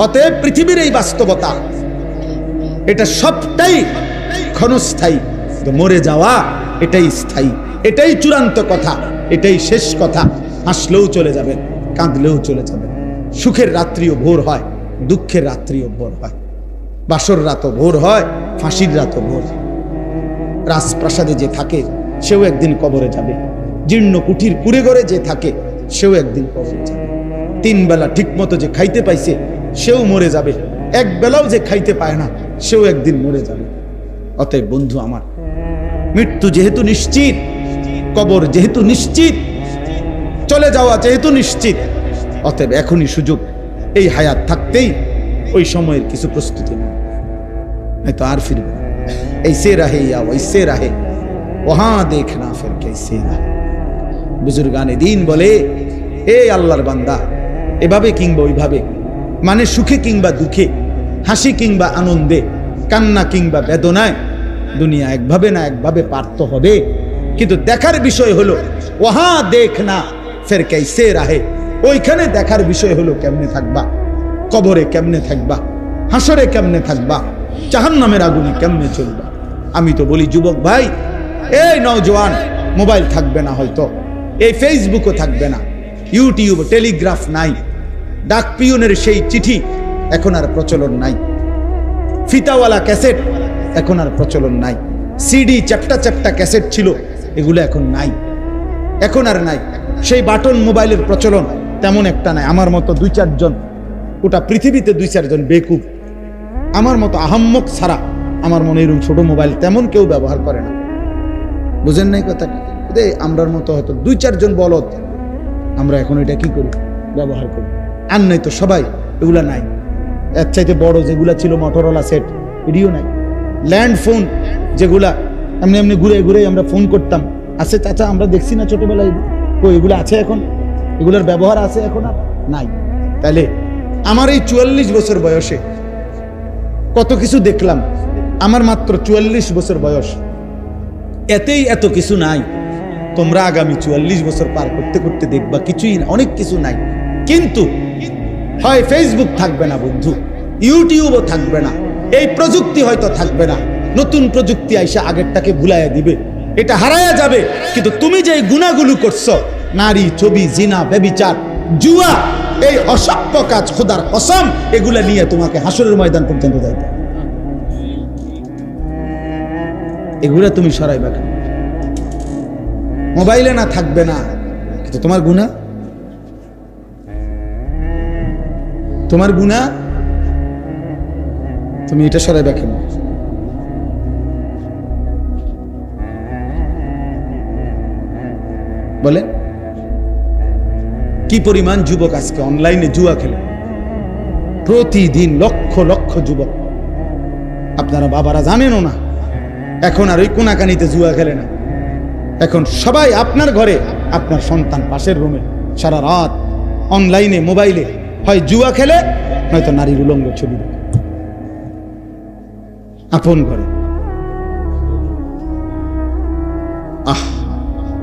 অতএব পৃথিবীর এই বাস্তবতা, এটা সবটাই ক্ষণস্থায়ী, মরে যাওয়া এটাই স্থায়ী, এটাই চূড়ান্ত কথা, এটাই শেষ কথা। হাসলেও চলে যাবেন, কাঁদলেও চলে যাবেন। সুখের রাত্রিও ভোর হয়, দুঃখের রাত্রিও ভোর হয়, বাসর রাতও ভোর হয়, ফাঁসির রাতও ভোর হয়। রাজপ্রাসাদে যে থাকে সেও একদিন কবরে যাবে, জীর্ণ কুঠির কুড়ে ঘরে যে থাকে সেও একদিন কবরে যাবে। তিন বেলা ঠিক মতো যে খাইতে পাইছে সেও মরে যাবে, এক বেলাও যে খাইতে পায় না সেও একদিন মরে যাবে। অতএব বন্ধু আমার, মৃত্যু যেহেতু নিশ্চিত, কবর যেহেতু নিশ্চিত, চলে যাওয়া যেহেতু নিশ্চিত, অতএব এখনই সুযোগ। এই হায়াত থাকতেই ওই সময়ের কিছু প্রস্তুতি নেই, নয়তো আর ফিরবে না। ऐसे रहे या वैसे रहे वहां देखना फिर कैसे रहे। বুজুর্গানে দিন বলে, এ আল্লাহর বান্দা, এভাবে কিংবা ওইভাবে, মানে সুখে কিংবা দুঃখে, হাসি কিংবা আনন্দে, কান্না কিংবা বেদনায়, দুনিয়া একভাবে না একভাবে পার তো হবে। কিন্তু দেখার বিষয় হলো ওহা দেখনা ফের कैसे रहे, ওইখানে দেখার বিষয় হলো কেমনে থাকবা, কবরে কেমনে থাকবা, হাসরে কেমনে থাকবা, জাহান্নামের আগুনে কেমনে চলবা। আমি তো বলি যুবক ভাই, এই নওজোয়ান, মোবাইল থাকবে না হয়তো, এই ফেসবুকও থাকবে না, ইউটিউব, টেলিগ্রাফ নাই, ডাক পিয়নের সেই চিঠি এখন আর প্রচলন নাই, ফিতাওয়ালা ক্যাসেট এখন আর প্রচলন নাই, সিডি চ্যাপ্টা চ্যাপ্টা ক্যাসেট ছিল এগুলো এখন নাই, এখন আর নাই। সেই বাটন মোবাইলের প্রচলন তেমন একটা নাই। আমার মতো দুই চারজন, গোটা পৃথিবীতে দুই চারজন বেকুব, আমার মতো আহাম্মক ছাড়া আমার মনে এরকম ছোট মোবাইল তেমন কেউ ব্যবহার করে না। বুঝেন নাই কথাটা? আমরার মতো হয়তো দুই চারজন বলদ, আমরা এখন এটা কি করি, ব্যবহার করি। আর নাই তো সবাই এগুলা নাই। এর চাইতে বড় যেগুলা ছিল মোটরোলা সেট, এটিও নাই। ল্যান্ড ফোন যেগুলা এমনি এমনি ঘুরে ঘুরে আমরা ফোন করতাম, আছে চাচা, আমরা দেখছি না ছোটবেলায়, তো এগুলো আছে এখন, এগুলোর ব্যবহার আছে এখন আর নাই। তাইলে আমার এই 44 বছর বয়সে কত কিছু দেখলাম। আমার মাত্র 44 বছর বয়স, এতেই এত কিছু নাই। তোমরা আগামী 44 বছর পার করতে করতে দেখবা কিছুই না, অনেক কিছু নাই। কিন্তু হয় ফেসবুক থাকবে না বন্ধু, ইউটিউবও থাকবে না, এই প্রযুক্তি হয়তো থাকবে না, নতুন প্রযুক্তি আইসা আগেরটাকে ভুলাইয়া দিবে, এটা হারায়া যাবে। কিন্তু তুমি যে গুনাহগুলো করছো, নারী, ছবি, জিনা, ব্যভিচার, জুয়া, এই অসভ্য কাজ, খোদার কসম, এগুলা নিয়ে তোমাকে হাসরের ময়দান পর্যন্ত যাইতে, এগুলা তুমি সরাইবা কেন? মোবাইলে না থাকবে না, কিন্তু তোমার গুনাহ, তোমার গুনাহ, তুমি এটা সরাইবা কেন? বলে কি পরিমাণ যুবক আজকে অনলাইনে জুয়া খেলে, প্রতিদিন লক্ষ লক্ষ যুবক। আপনারা বাবারা জানেনও না, এখন আর ওই কোনাকানিতে জুয়া খেলে না, এখন সবাই আপনার ঘরে, আপনার সন্তান পাশের রুমে সারা রাত অনলাইনে মোবাইলে হয় জুয়া খেলে, নয়তো নারীর উলঙ্গ ছবি দেখে আপন ঘরে।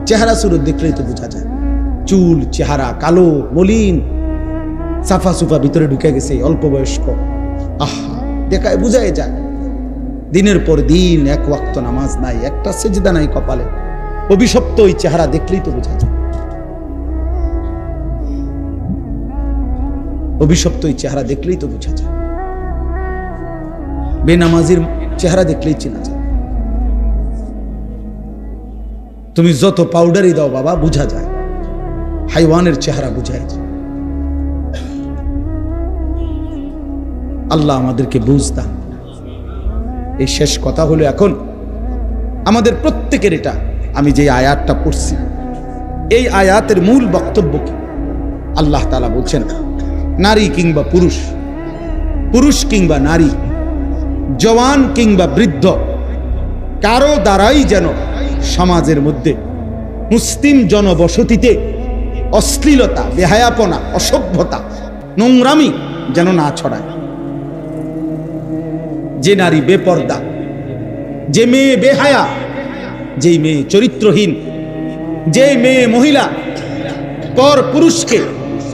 চেহারা সুরত দেখলেই তো বোঝা যায়, চুল চেহারা কালো, মলিন, সাফা সুফা, ভিতরে ঢুকে গেছে, অল্প বয়স্ক। দেখায় বুঝাই যায়, দিনের পর দিন এক ওয়াক্ত নামাজ নাই, একটা সেজদা নাই কপালে, অভিশপ্ত ওই চেহারা দেখলেই তো বোঝা যায়, অভিশপ্ত ওই চেহারা দেখলেই তো বোঝা যায়, বেনামাজির চেহারা দেখলেই চেনা যায়। তুমি যত পাউডারই দাও বাবা, বোঝা যায়, হাইওয়ানের চেহারা বুঝায় যায়। আল্লাহ আমাদেরকে বুঝ দান। এই শেষ কথা হলো, এখন আমাদের প্রত্যেকের এটা, আমি যে আয়াতটা পড়ছি, এই আয়াতের মূল বক্তব্য কি? আল্লাহ তাআলা বলছেন, নারী কিংবা পুরুষ, পুরুষ কিংবা নারী, জওয়ান কিংবা বৃদ্ধ, কারো দ্বারাই যেন সমাজের মধ্যে, মুসলিম জনবসতিতে অশ্লীলতা, বেহায়াপনা, অসভ্যতা, নোংরামি যেন না ছড়ায়। যে নারী বেপর্দা, যে মেয়ে বেহায়া, যেই মেয়ে চরিত্রহীন, যে মেয়ে মহিলা পর পুরুষকে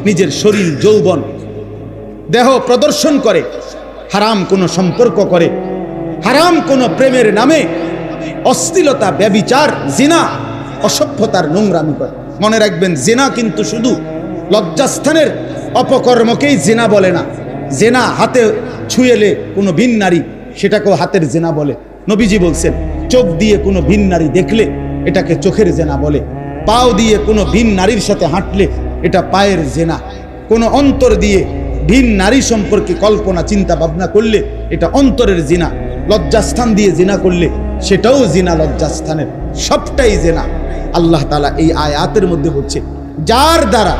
নিজের শরীর, যৌবন, দেহ প্রদর্শন করে, হারাম কোনো সম্পর্ক করে, হারাম কোনো প্রেমের নামে অশ্লীলতা, ব্যভিচার, জিনা, অসভ্যতার নোংরামি করে। মনে রাখবেন, জিনা কিন্তু শুধু লজ্জাস্থানের অপকর্মকেই জিনা বলে না। জিনা হাতে ছুঁয়েলে কোনো ভিন নারী, সেটাকেও হাতের জিনা বলে। নবীজি বলছেন, চোখ দিয়ে কোনো ভিন নারী দেখলে এটাকে চোখের জিনা বলে। পাও দিয়ে কোনো ভিন নারীর সাথে হাঁটলে এটা পায়ের জিনা। কোনো অন্তর দিয়ে ভিন নারী সম্পর্কে কল্পনা চিন্তা ভাবনা করলে এটা অন্তরের জিনা। লজ্জাস্থান দিয়ে জিনা করলে সেটাও জিনা, লজ্জাস্থানের সবটাই জিনা। আল্লাহ তাআলা এই আয়াতের মধ্যে বলছে, যার দ্বারা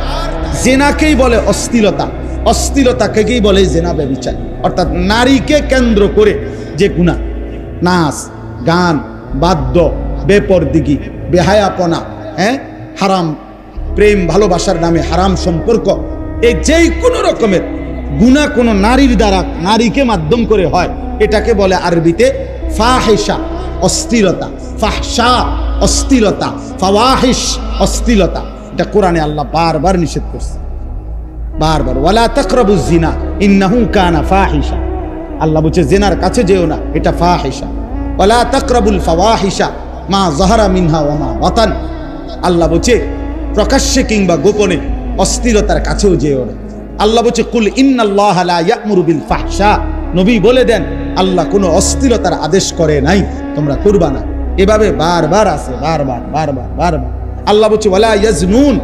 জিনাকেই বলে অশ্লীলতা, অশ্লীলতাকেই বলে জিনা, ব্যভিচার। অর্থাৎ নারীকে কেন্দ্র করে যে গুনাহ, নাচ, গান, বাদ্য, বেপরদিগি, বেহায়াপনা, হারাম প্রেম ভালোবাসার নামে হারাম সম্পর্ক, এই যেই কোনো রকমের গুনাহ কোনো নারীর দ্বারা, নারীকে মাধ্যম করে হয়, এটাকে বলে আরবিতে ফাহিশা, অশ্লীলতা। ফাহশা অশ্লীলতা, ফাওয়াহিশ অশ্লীলতা। এটা কোরআনে আল্লাহ বারবার নিষেধ করছে, বারবার। ওয়ালা তাকরাবুজ জিনা ইন্নাহু কানা ফাহিশা। আল্লাহ বলছে জিনার কাছে যেও না, এটা ফাহিশা। ওয়ালা তাকরাবুল ফাওয়াহিশা মা যাহারা মিনহা ওয়া মা বাতান। আল্লাহ বলছে প্রকাশ্যে কিংবা গোপনে অশ্লীলতার কাছেও যেও না। আল্লাহ বলছে কুল ইন্নাল্লাহা লা ইয়া'মুরু বিল ফাহশা। নবী বলে দেন, আল্লাহ কোনো অশ্লীলতার আদেশ করে নাই, তোমরা করবা না। এভাবে বারবার আছে, বারবার বারবার বারবার। আল্লাহ বলছে ওয়ালা ইয়াজনুন,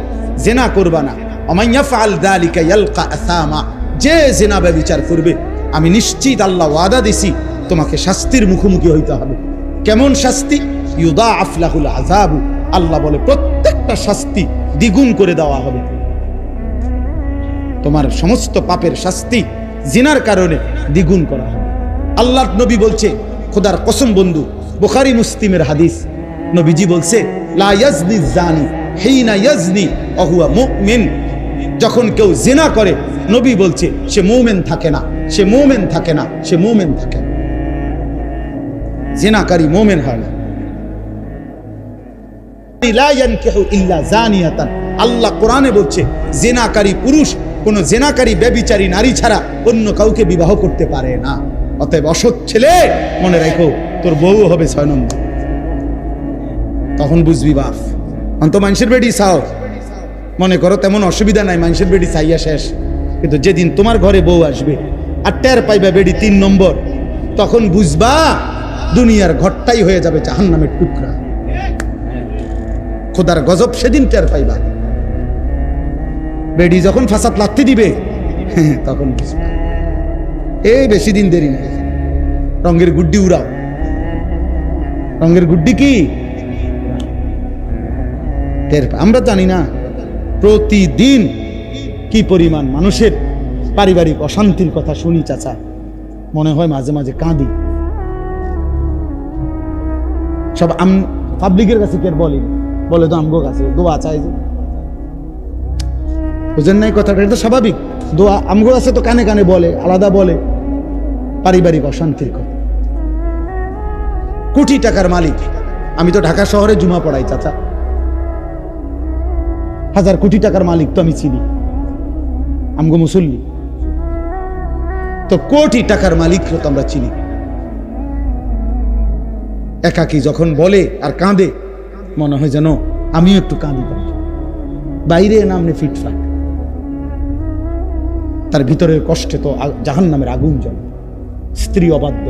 জিনা করবা না। ওমান ইয়াফআল যালিকা ইয়ালকা আসামা, যে জিনা ব্যভিচার করবে আমি নিশ্চিত আল্লাহ ওয়াদা দিছি তোমাকে শাস্তির মুখোমুখি হইতে হবে। কেমন শাস্তি? ইউদাআফ লাহুল আযাবু। আল্লাহ বলে প্রত্যেকটা শাস্তি দ্বিগুণ করে দেওয়া হবে। তোমার সমস্ত পাপের শাস্তি জিনার কারণে দ্বিগুণ করা হবে। আল্লাহর নবী বলছে, খোদার কসম বন্ধু, বুখারী মুসলিমের হাদিস, নবীজি বলছে লা ইয়াজনি জানি হিনা ইয়াজনি ওয়া হুয়া মুমিন। যখন কেউ জিনা করে, নবী বলছে সে মুমিন থাকে না, সে মুমিন থাকে না, সে মুমিন থাকে না। জিনাকারী মুমিন হয় না। লা ইয়ানকিহু ইল্লা জানিয়াতান। আল্লাহ কোরআনে বলছে জিনাকারী পুরুষ কোন জিনাকারী ব্যভিচারী নারী ছাড়া অন্য কাউকে বিবাহ করতে পারে না। অতএব অসৎ ছেলে, মনে রাখো তোর বউ হবে 6 নম্বর। তখন বুঝবি বাপ, অন্ত মানুষের বেডি চাও, মনে করো তেমন অসুবিধা নাই, মানুষের বেডি চাইয়া শেষ। কিন্তু যেদিন তোমার ঘরে বউ আসবে আর টের পাইবা বেডি 3 নম্বর, তখন বুঝবা দুনিয়ার ঘরটাই হয়ে যাবে জাহান্নামের টুকরা। খোদার গজব সেদিন টের পাইবা। বেডি যখন ফাসাদ লাত্তি দিবে, তখন বুঝবা। এই বেশি দিন দেরি নেই, রঙের গুড্ডি উড়াও। রঙের গুড্ডি কি আমরা জানি না। প্রতিদিন কি পরিমাণ মানুষের পারিবারিক অশান্তির কথা শুনি চাচা, মনে হয় মাঝে মাঝে কাঁদি। সব পাবলিকের কাছে কে বলে তো আমগো কাছে দোয়া চাই, যে বুঝেন নাই কথাটা? এটা তো স্বাভাবিক। দোয়া আমগো কাছে তো কানে কানে বলে, আলাদা বলে পারিবারিক অশান্তির কথা। কোটি টাকার মালিক, আমি তো ঢাকা শহরে জুমা পড়াই চাচা, 1000 কোটি টাকার মালিক তো আমি চিনি, আমগো মুসল্লি তো কোটি টাকার মালিক তো আমরা চিনি। একাকি যখন বলে আর কাঁদে, মনে হয় যেন আমিও একটু কাঁদি। বাইরে নামনে ফিটফাট, তার ভিতরের কষ্টে তো জাহান্নামের আগুন জ্বলে। স্ত্রী অবাধ্য,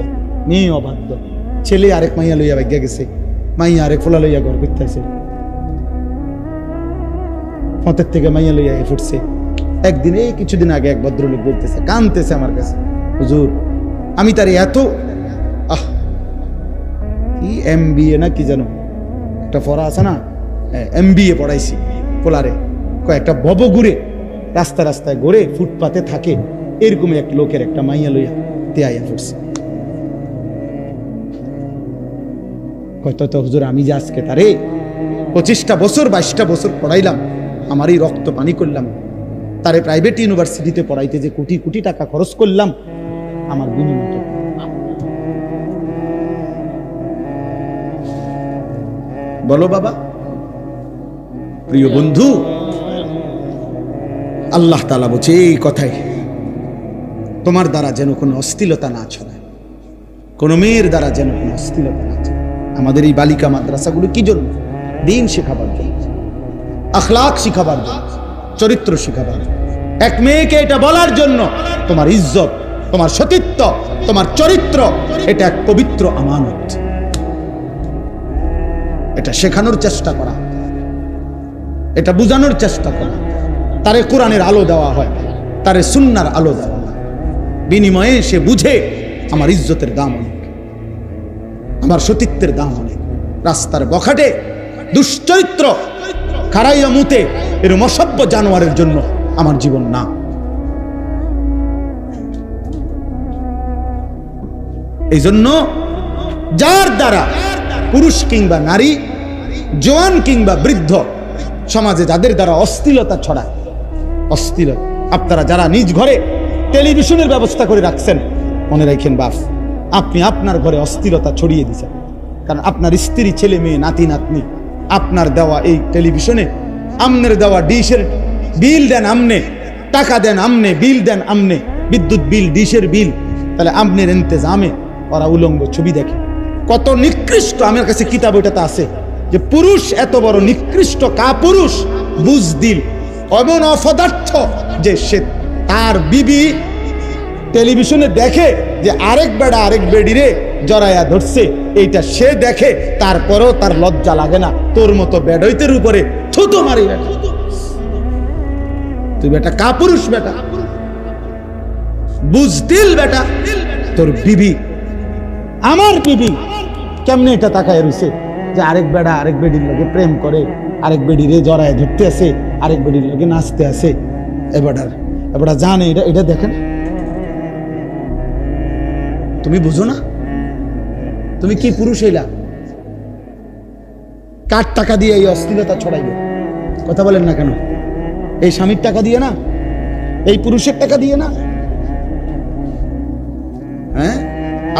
মেয়ে অবাধ্য, ছেলে আরেক মাইয়া লইয়া ভাগ্যা গেছে, মাইয়া আরেক ফোলা লইয়া ঘর করতেছে, ফতের থেকে মাইয়া লইয়া ফুটছে। একদিন এই কিছুদিন আগে এক ভদ্রলোক বলতেছে, কাঁদতেছে আমার কাছে, হুজুর আমি তার এত কি MBA না কি জানো একটা পড়া আছে না, MBA পড়াইছি পোলারে, কয়েকটা ভব ঘুরে রাস্তা রাস্তায় ঘুরে ফুটপাতে থাকে, এরকম এক লোকের একটা মাইয়া লইয়া তেয়াইয়া ফুটছে। কয়তো তো হুজুর আমি যে আজকে তারে 25টা বছর 22টা বছর পড়াইলাম, আমারই রক্ত পানি করলাম, তারে প্রাইভেট ইউনিভার্সিটিতে পড়াইতে যে কোটি কোটি টাকা খরচ করলাম, আমার বিনিময়। বলো বাবা, প্রিয় বন্ধু, আল্লাহ তাআলা বলছে এই কথাই তোমার দ্বারা যেন কোনো অশ্লীলতা না ছড়ায়, কোনো মেয়ের দ্বারা যেন কোনো অশ্লীলতা না ছড়ায়। আমাদের এই বালিকা মাদ্রাসাগুলো কি জন্য? দিন শেখাবার জন্য, আখলাক শিখাবার জন্য, চরিত্র শিখাবার জন্য। এক মেয়েকে এটা বলার জন্য তোমার ইজ্জত, তোমার সতীত্ব, তোমার চরিত্র এটা এক পবিত্র আমানত। এটা শেখানোর চেষ্টা করা, এটা বুঝানোর চেষ্টা করা। তারে কোরআনের আলো দেওয়া হয়, তারে সুন্নার আলো দেওয়া হয়, বিনিময়ে সে বুঝে আমার ইজ্জতের দাম অনেক, আমার সতীত্বের দাম অনেক। রাস্তার বখাটে দুশ্চরিত্র খারাইয়া মুতে এরম অসভ্য জানোয়ারের জন্য আমার জীবন না। এই জন্য যার দ্বারা পুরুষ কিংবা নারী, জওয়ান কিংবা বৃদ্ধ, সমাজে যাদের দ্বারা অশ্লীলতা ছড়ায়, অশ্লীলতা, আপনারা যারা নিজ ঘরে টেলিভিশনের ব্যবস্থা করে রাখছেন, মনে রাখেন বাপ, আপনি আপনার ঘরে অশ্লীলতা ছড়িয়ে দিচ্ছেন। কারণ আপনার স্ত্রী, ছেলে মেয়ে, নাতি নাতনি আপনার দেওয়া এই টেলিভিশনে, আমনের দেওয়া ডিশের বিল দেন আমনে, টাকা দেন আমনে, বিল দেন আমনে, বিদ্যুৎ বিল, ডিশের বিল, তাহলে আমনের ইন্তেজামে ওরা উলঙ্গ ছবি দেখে। কত নিকৃষ্ট! আমার কাছে কিতাব ওইটাতে আছে যে পুরুষ এত বড় নিকৃষ্ট কাপুরুষ, বুজদিল, এমন অপদার্থ যে সে তার বিবি টেলিভিশনে দেখে যে আরেক বেড়া আরেক বেডিরে জড়াইয়া ধরছে, এইটা সে দেখে, তারপরেও তার লজ্জা লাগে না। তোর মতো বেডইতের উপরে থুতু মারি বেটা, তুই বেটা কাপুরুষ, বেটা বুজদিল, বেটা তোর বিবি, আমার বিবি কেমনে এটা তাকায় রয়েছে যে আরেক বেড়া আরেক বেডির লগে প্রেম করে, আরেক বেডিরে জড়ায় ধরতে আছে, আরেক বেডির লগে নাচতে আছে। এবার জানে এটা, এটা দেখেন, তুমি বুঝো না? তুমি কি পুরুষ হইলা? কার টাকা দিয়ে এই অশ্লীলতা ছড়াইবে? কথা বলেন না কেন? এই স্বামীর টাকা দিয়ে না, এই পুরুষের টাকা দিয়ে না। হ্যাঁ,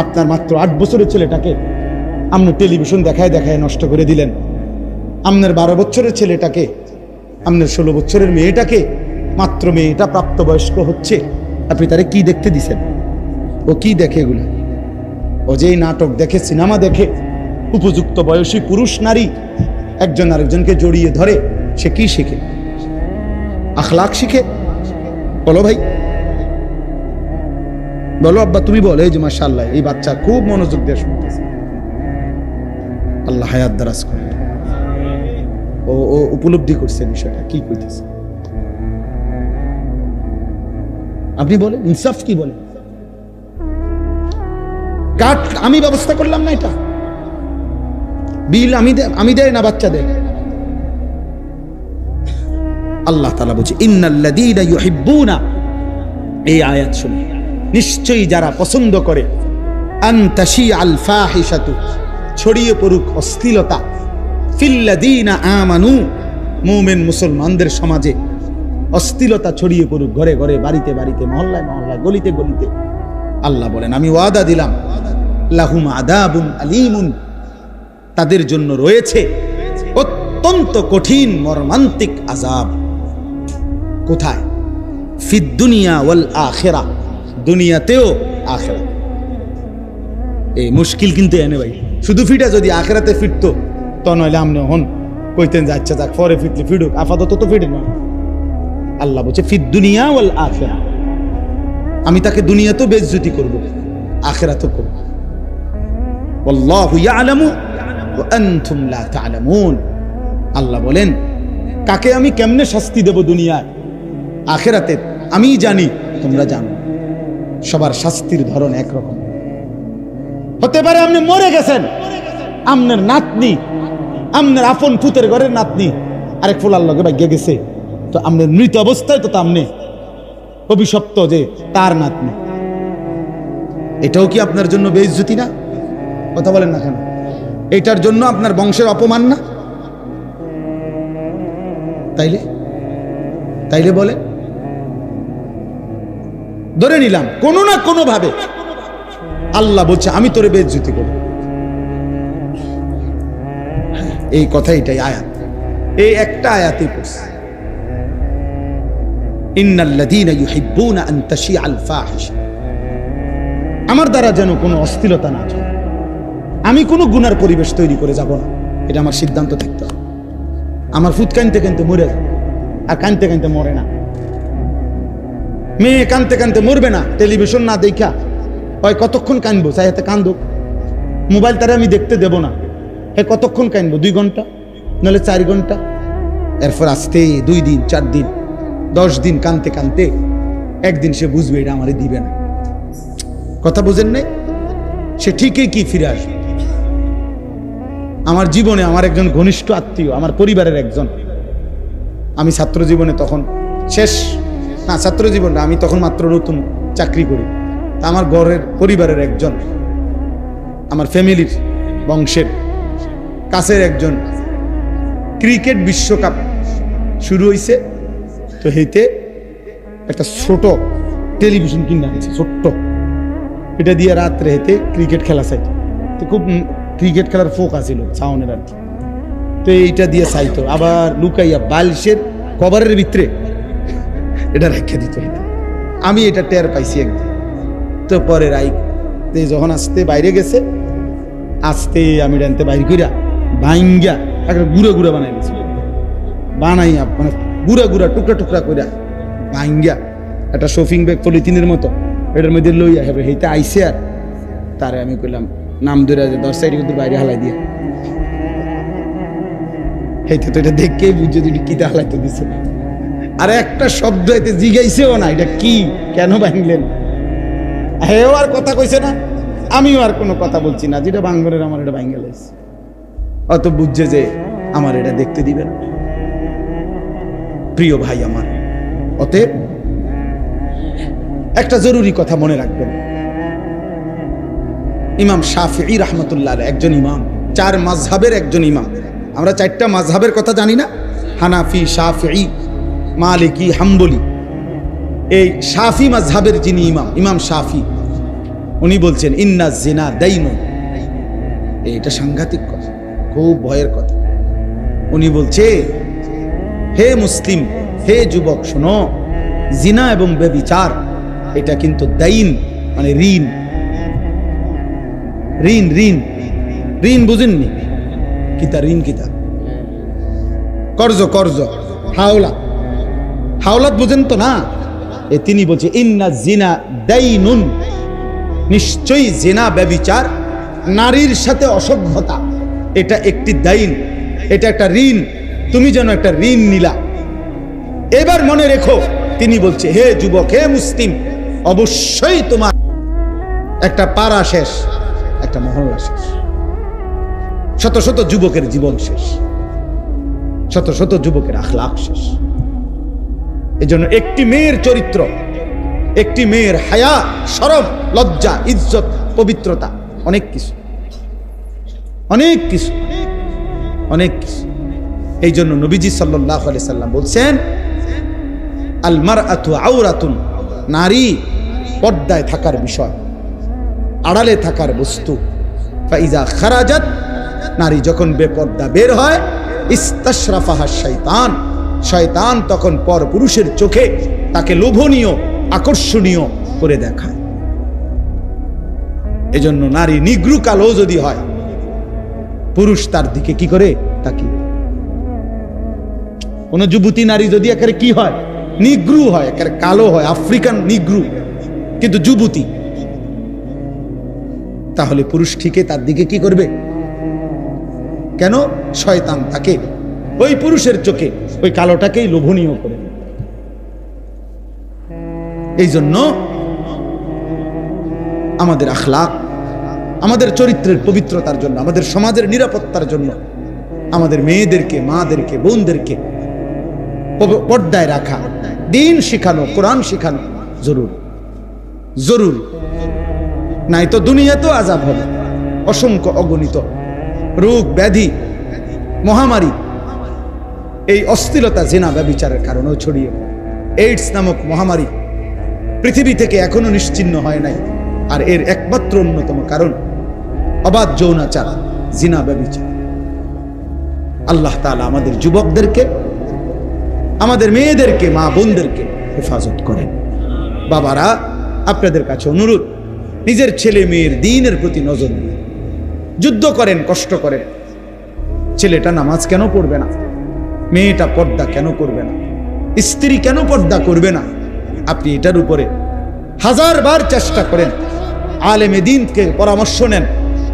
আপনার মাত্র 8 বছরের ছেলেটাকে আপনি টেলিভিশন দেখায় দেখায় নষ্ট করে দিলেন। আপনার 12 বছরের ছেলেটাকে, আপনার 16 বছরের মেয়েটাকে, মাত্র মেয়েটা প্রাপ্তবয়স্ক হচ্ছে, আপনি তারে কি দেখতে দিছেন? ও কি দেখে এগুলো? ও যেই নাটক দেখে, সিনেমা দেখে, উপযুক্ত বয়সী পুরুষ নারী একজন আরেকজনকে জড়িয়ে ধরে, সে কি শিখে? আখলাক শিখে? বলো ভাই, বলো আব্বা, তুমি বলো। এই যে মাশাআল্লাহ, এই বাচ্চা খুব মনোযোগ দিয়ে শুনতেছে, আল্লাহ হায়াত দারাজ করে। ও উপলব্ধি করছে বিষয়টা কি কইতেছে। আপনি বলেন, ইনসাফ কি বলেন? কাট আমি ব্যবস্থা করলাম না, এটা বিল আমি দেয় না, বাচ্চা দেয়। আল্লাহ তাআলা বলছে ইন্নাল্লাযীনা ইউহিব্বুনা, এই আয়াত শুনে নিশ্চয়ই যারা পছন্দ করে, আন তাশিআল ফাহিশাতু, ছড়িয়ে পড়ুক অশ্লীলতা, ফিল্লাযীনা আমানু, মুমিন মুসলমানদের সমাজে অশ্লীলতা ছড়িয়ে পড়ুক, ঘরে ঘরে, বাড়িতে বাড়িতে, মহল্লায় মহল্লায়, গলিতে গলিতে। আল্লাহ বলেন আমি ওয়াদা দিলাম, লাহুম আযাবুন আলীমুন, তাদের জন্য রয়েছে অত্যন্ত কঠিন মর্মান্তিক আযাব। কোথায়? ফিদ দুনিয়া ওয়াল আখিরাহ, দুনিয়াতেও আখিরাত। এই মুশকিল কিন্তু এনে ভাই, শুধু ফিটা যদি আখিরাতে ফিরতো তো নইলে আমনে হন কইতেন যে আচ্ছা যাক পরে ফিরলে ফিরুক, আপাতত তো ফিরে না। আল্লাহ বলছে ফিদ দুনিয়া ওয়াল আখিরাহ, আমি তাকে দুনিয়াতেও বেইজ্জতি করব, আখিরাতেও করব। আল্লাহু ইয়ালামু ওয়া আনতুম লা তা'লামুন, আল্লাহ বলেন কাকে আমি কেমনে শাস্তি দেব দুনিয়ায়, আখিরাতে আমি জানি, তোমরা জানো। সবার শাস্তির ধরন একরকম হতে পারে। আপনি মরে গেছেন, আপনার নাতনি, আপনার আপন পুতের ঘরের নাতনি আরেক ফুলার লগে ভাগ্যে গেছে, তো আপনার মৃত অবস্থায় তো আপনি অভিশপ্ত যে তার নাতনি, এটাও কি আপনার জন্য বেইজ্জতি না? কথা বলেন না কেন? এটার জন্য আপনার বংশের অপমান না? তাইলে বলে ধরে নিলাম কোনো না কোনো ভাবে আল্লাহ বলছে আমি তোরে বেইজ্জতি করব। এই কথা, এটাই আয়াত, এই একটা আয়াতই পড়ছে, ইন্নাল্লাযীনা ইউহিব্বুনা আন তাশিআল ফাহিশা আমার দ্বারা যেন কোনো অস্থিরতা না চলে, আমি কোনো গুনার পরিবেশ তৈরি করে যাব না, এটা আমার সিদ্ধান্ত থাকতে হবে। আমার ফুট কানতে কানতে মরে যাবে, আর কানতে কানতে মরে না। মেয়ে কানতে কানতে মরবে না টেলিভিশন না দেখা, হয় কতক্ষণ কানবো, চাই হাতে কান্দুক, মোবাইল তারা আমি দেখতে দেব না, হে কতক্ষণ কানবো, 2 ঘন্টা নাহলে 4 ঘন্টা, এরপর আসতে 2 দিন 4 দিন 10 দিন কানতে কানতে একদিন সে বুঝবে এটা আমারে দিবে না। কথা বুঝেন নাই? সে ঠিকই কি ফিরে আসবে। আমার জীবনে আমার একজন ঘনিষ্ঠ আত্মীয়, আমার পরিবারের একজন, আমি ছাত্র জীবনে তখন শেষ না, ছাত্র জীবনে আমি তখন মাত্র নতুন চাকরি করি, তা আমার ঘরের পরিবারের একজন, আমার ফ্যামিলির বংশের কাছের একজন, ক্রিকেট বিশ্বকাপ শুরু হয়েছে, তো হেতে একটা ছোট টেলিভিশন কিনে আনছে, ছোট্ট, এটা দিয়ে রাত্রে হেতে ক্রিকেট খেলা চাইতো, তো খুব ক্রিকেট খেলার ফোক আছিল সাউনের আর কি, তো এইটা দিয়ে চাইতো, আবার লুকাইয়া বালিশের কভারের ভিতরে এটা রেখে দিত। আমি এটা টের পাইছি একদিন, তো পরে রাইক যখন আসতে বাইরে গেছে, আসতে আমি ডানতে বাইরে কইরা ভাঙ্গা একটা গুঁড়া গুঁড়া বানাই গেছি, বানাইয়া মানে গুঁড়া গুঁড়া টুকরা টুকরা কইরা ভাঙ্গা একটা শপিং ব্যাগ পলিথিনের মতো এটার মধ্যে লইয়া হবে, সেইটা আইসে, আর তারে আমি কইলাম নাম ধরে 10 সাইড বাইরে হালাই দিয়ে, সেইটা তো এটা দেখেই বুঝছে তুই কিটা হালাইতে দিছে, আর একটা শব্দ এতে জিগাইছেও না এটা কি কেন ভাঙলেন, হেও আর কথা কইছে না, আমিও আর কোনো কথা বলছি না, যেটা ভাঙ্গনের আমার এটা ভাঙ্গে লাইছে, অত বুঝছে যে আমার এটা দেখতে দিবে না। প্রিয় ভাই আমার, অতএব একটা জরুরি কথা মনে রাখবেন, ইমাম শাফিঈ রাহমাতুল্লাহ আলাইহি একজন ইমাম, 4 মাযহাবের একজন ইমাম। আমরা 4টা মাযহাবের কথা জানি না, হানাফি, শাফিঈ, মালিকি, হাম্বলি। এই শাফি মাযহাবের যিনি ইমাম, ইমাম শাফি, উনি বলছেন ইন্না জিনা দাইনুন, এটা সাংঘাতিক কথা, খুব ভয়ের কথা। উনি বলছে, হে মুসলিম, হে যুবক শোনো, জিনা এবং ব্যভিচার এটা কিন্তু দাইন, মানে ঋণ, ঋণ ঋণ ঋণ বুঝেননি? কিতা ঋণ, কিতা কর্জ, কর্জ, হাওলাত, হাওলাত বুঝেন তো না? তিনি বলছে ইন্না জিনা দাইনুন, নিশ্চয়ই জিনা ব্যভিচার, নারীর সাথে অসভ্যতা, এটা একটি দাইন, এটা একটা ঋণ, তুমি যেন একটা ঋণ নিলা। এবার মনে রেখো, তিনি বলছে হে যুবক, হে মুসলিম, অবশ্যই তোমার একটা পাড়া শেষ, একটা মহল্লা শেষ, শত শত যুবকের জীবন শেষ, শত শত যুবকের আখলাক শেষ। এজন্য একটি মেয়ের চরিত্র, একটি মেয়ের হায়া, শরম, লজ্জা, ইজ্জত, পবিত্রতা, অনেক কিছু, অনেক কিছু, অনেক কিছু। এই জন্য নবীজি সাল্লাল্লাহু আলাইহি সাল্লাম বলছেন আল মারআতু আওরাতুন, নারী পর্দায় থাকার বিষয়, আড়ালে থাকার বস্তু। ফাইজা খারাজাত, নারী যখন বেপর্দা বের হয়, ইস্তাশরাফাহা শয়তান, শয়তান তখন পর পুরুষের চোখে তাকে লোভনীয়, আকর্ষণীয় করে দেখায়। এজন্য নারী নিগ্রু কালো যদি হয়, পুরুষ তার দিকে কি করে তাকিয়ে। কোন যুবতী নারী যদি একেবারে কি হয়, নিগ্রু হয়, একেবারে কালো হয়, আফ্রিকান নিগ্রু, কিন্তু যুবতী, তাহলে পুরুষ ঠিকই তার দিকে কি করবে? কেন? শয়তান তাকে ওই পুরুষের চোখে ওই কালোটাকেই লোভনীয় করে। এই জন্য আমাদের আখলাক, আমাদের চরিত্রের পবিত্রতার জন্য, আমাদের সমাজের নিরাপত্তার জন্য আমাদের মেয়েদেরকে, মাদেরকে, বোনদেরকে পর্দায় রাখা, দিন শিখানো, কোরআন শিখানো জরুরি, জরুরি। নাই তো দুনিয়াতেও আযাব হবে, অসংখ্য অগণিত রোগ ব্যাধি, মহামারী, এই অশ্লীলতা, জিনা, ব্যভিচারের কারণেও ছড়িয়ে। এইডস নামক মহামারী পৃথিবী থেকে এখনো নিশ্চিহ্ন হয় নাই, আর এর একমাত্র অন্যতম কারণ অবাধ যৌনাচার, জিনা, ব্যভিচার। আল্লাহ তাআলা আমাদের যুবকদেরকে, আমাদের মেয়েদেরকে, মা বোনদেরকে হেফাজত করেন। বাবারা, আপনাদের কাছে অনুরোধ, নিজের ছেলে মেয়ের দ্বীনের প্রতি নজর দিন। যুদ্ধ করেন, কষ্ট করেন। ছেলেটা নামাজ কেন পড়বে না? মেয়েটা পর্দা কেন করবে না? স্ত্রী কেন পর্দা করবে না? আপনি এটার উপরে হাজারবার চেষ্টা করেন। আলেমে দ্বীনকে পরামর্শ নেন,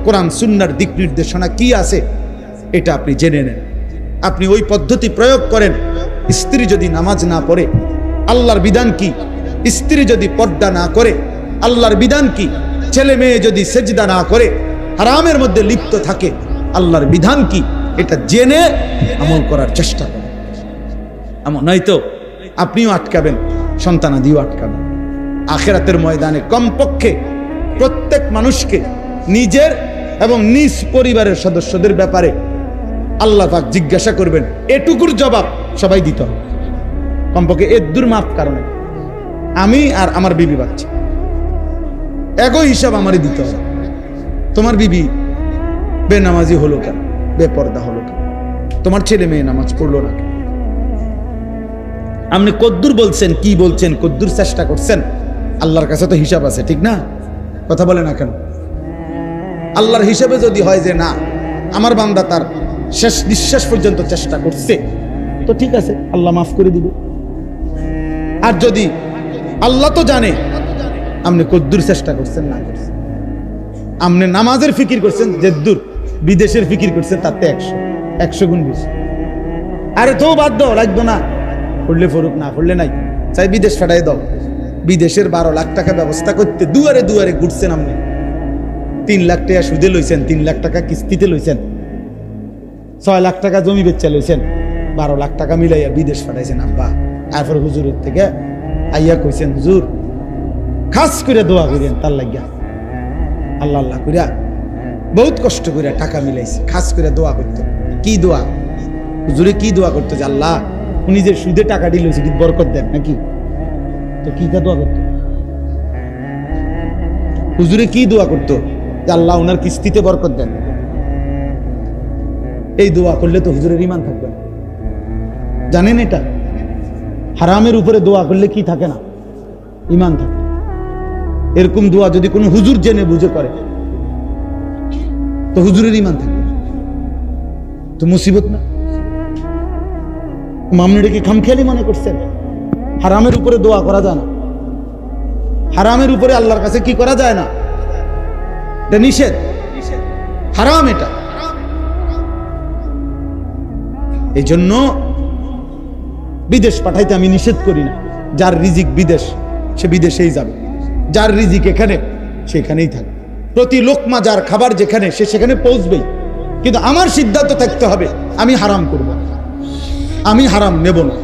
কোরআন সুন্নাহর দিক নির্দেশনা কি আছে এটা আপনি জেনে নেন। আপনি ওই পদ্ধতি প্রয়োগ করেন। স্ত্রী যদি নামাজ না পড়ে, আল্লাহর বিধান কি? স্ত্রী যদি পর্দা না করে, আল্লাহর বিধান কি? ছেলে মেয়ে যদি সেজদা না করে, হারামের মধ্যে লিপ্ত থাকে, আল্লাহর বিধান কি? এটা জেনে আমল করার চেষ্টা করেন। এমন নয়তো আপনিও আটকাবেন, সন্তানাদিও আটকাবেন। আখিরাতের ময়দানে কমপক্ষে প্রত্যেক মানুষকে নিজের এবং নিজ পরিবারের সদস্যদের ব্যাপারে আল্লাহ পাক জিজ্ঞাসা করবেন। এটুকুর জবাব সবাই দিতে হবে। কমপক্ষে এদ্দুর মাপ কারণে আমি আর আমার বিবি বাচ্চা একই হিসাব আমারই দিতে হবে। তোমার বিবি বেনামাজি হলো কেন? বেপর্দা হলো কেন? তোমার ছেলে মেয়ে নামাজ পড়লো না কেন? আপনি কদ্দুর বলছেন, কি বলছেন, কদ্দুর চেষ্টা করছেন? আল্লাহর কাছে তো হিসাব আছে, ঠিক না? কথা বলে না কেন? আল্লাহর হিসাবে যদি হয় যে না, আমার বান্দা তার শেষ নিঃশ্বাস পর্যন্ত চেষ্টা করছে, তো ঠিক আছে, আল্লাহ মাফ করে দিবে। আর যদি আল্লাহ তো জানে আপনি কদ্দুর চেষ্টা করছেন না করছেন, আপনি নামাজের ফিকির করছেন যেদ্দুর, বিদেশের ফিকির করছেন তাতে 100 গুণ বেশি। আরে তো বাদ দাও, লাগতো না, পড়লে ফরুক, না পড়লে নাই, চাই বিদেশ ফাটাই দাও। বিদেশের 12 লাখ টাকা ব্যবস্থা করতে দুয়ারে দুয়ারে ঘুরছেন আপনি। 3 লাখ টাকা সুদে লইছেন, 3 লাখ টাকা কিস্তিতে লইছেন, 6 লাখ টাকা জমি বেচা লইছেন, 12 লাখ টাকা মিলাইয়া বিদেশ ফাটাইছেন আব্বা। এরপর হুজুরের থেকে আইয়া কইছেন, হুজুর খাস করে দোয়া করেন তার লাগিয়া, আল্লাহ আল্লাহ করিয়া বহুত কষ্ট করে টাকা মিলাইছে, খাস করে দোয়া করতো। কি দোয়া? হুজুরে কি দোয়া করতো? যে আল্লাহ উনি যে সুদে টাকা দিল সেটি বরকত দেন নাকি? তো কি দোয়া করতো? হুজুরে কি দোয়া করতো? যে আল্লাহ ওনার কিস্তিতে বরকত দেন। এই দোয়া করলে তো হুজুরের ঈমান থাকবে না, জানেন এটা? হারামের উপরে দোয়া করলে কি থাকে না? ঈমান থাকে। এরকম দোয়া যদি কোনো হুজুর জেনে বুঝে করে তো হুজুরের ঈমান থাকবে, তো মুসিবত না? মামনিটা কি খামখেয়ালি মনে করছেন? হারামের উপরে দোয়া করা যায় না, হারামের উপরে আল্লাহর কাছে কি করা যায় না, এটা নিষেধ, হারাম এটা। এই জন্য বিদেশ পাঠাইতে আমি নিষেধ করি না। যার রিজিক বিদেশ সে বিদেশেই যাবে, যার রিজিক এখানে সেখানেই থাকবে। প্রতি লোকমা যার খাবার যেখানে সে সেখানে পৌঁছবেই। কিন্তু আমার সিদ্ধান্ত থাকতে হবে আমি হারাম করব না, আমি হারাম নেব না,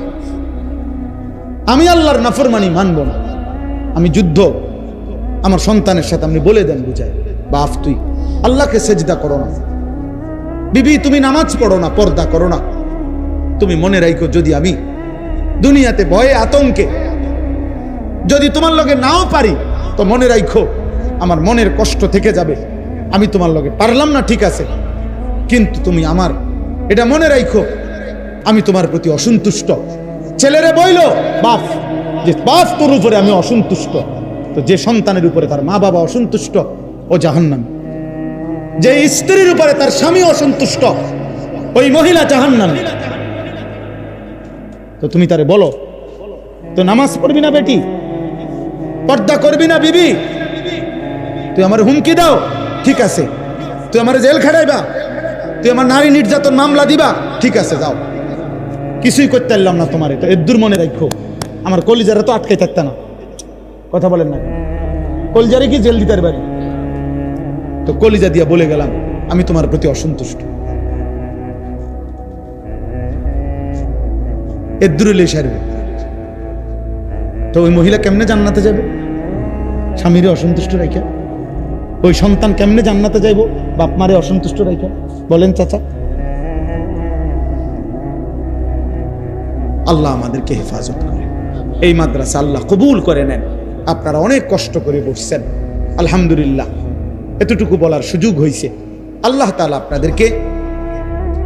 আমি আল্লাহর নাফরমানি মানব না। আমি যুদ্ধ আমার সন্তানের সাথে আপনি বলে দেন, বুঝায়, বাপ তুই আল্লাহকে সেজদা করো না, বিবি তুমি নামাজ পড়ো না, পর্দা করো না। তুমি মনে রাখো, যদি আমি দুনিয়াতে ভয়ে আতঙ্কে যদি তোমার লগে নাও পারি, তো মনে রাখো আমার মনের কষ্ট থেকে যাবে। আমি তোমার লগে পারলাম না, ঠিক আছে, কিন্তু তুমি আমার এটা মনে রাখো আমি তোমার প্রতি অসন্তুষ্ট। ছেলেরে বইল বাপ যে বাপ তোর উপরে আমি অসন্তুষ্ট, তো যে সন্তানের উপরে তার মা বাবা অসন্তুষ্ট ও জাহান্নামী। যে স্ত্রীর উপরে তার স্বামী অসন্তুষ্ট ওই মহিলা জাহান্নামী। তো তুমি তারে বলো, তো নামাজ পড়বি না বেটি, পর্দা করবি না বিবি, তুই আমার হুমকি দাও, ঠিক আছে, তুই আমার জেল খাটাইবা, তুই আমার নারী নির্যাতন মামলা দিবা, ঠিক আছে যাও, কিছুই করতে পারলাম না তোমার। এটা এদ্দুর মনে রাখো, আমার কলিজারা তো আটকে থাকতে না। কথা বলেন না, কলিজারে কি জেল দিতে পারি? তো কলিজা দিয়া বলে গেলাম আমি তোমার প্রতি অসন্তুষ্ট। এদ্দুরে লে সারবে, তো ওই মহিলা কেমনে জান্নাতে যাবে? স্বামীরে অসন্তুষ্ট রাখা। ওই সন্তান কেমনে জান্নাতে যাইব বাপ মারে অসন্তুষ্ট রাখা? বলেন চাচা। আল্লাহ আমাদেরকে হেফাজত করে, এই মাদ্রাসা আল্লাহ কবুল করে নেন। আপনারা অনেক কষ্ট করে বসছেন, আলহামদুলিল্লাহ এতটুকু বলার সুযোগ হয়েছে। আল্লাহ তাআলা আপনাদেরকে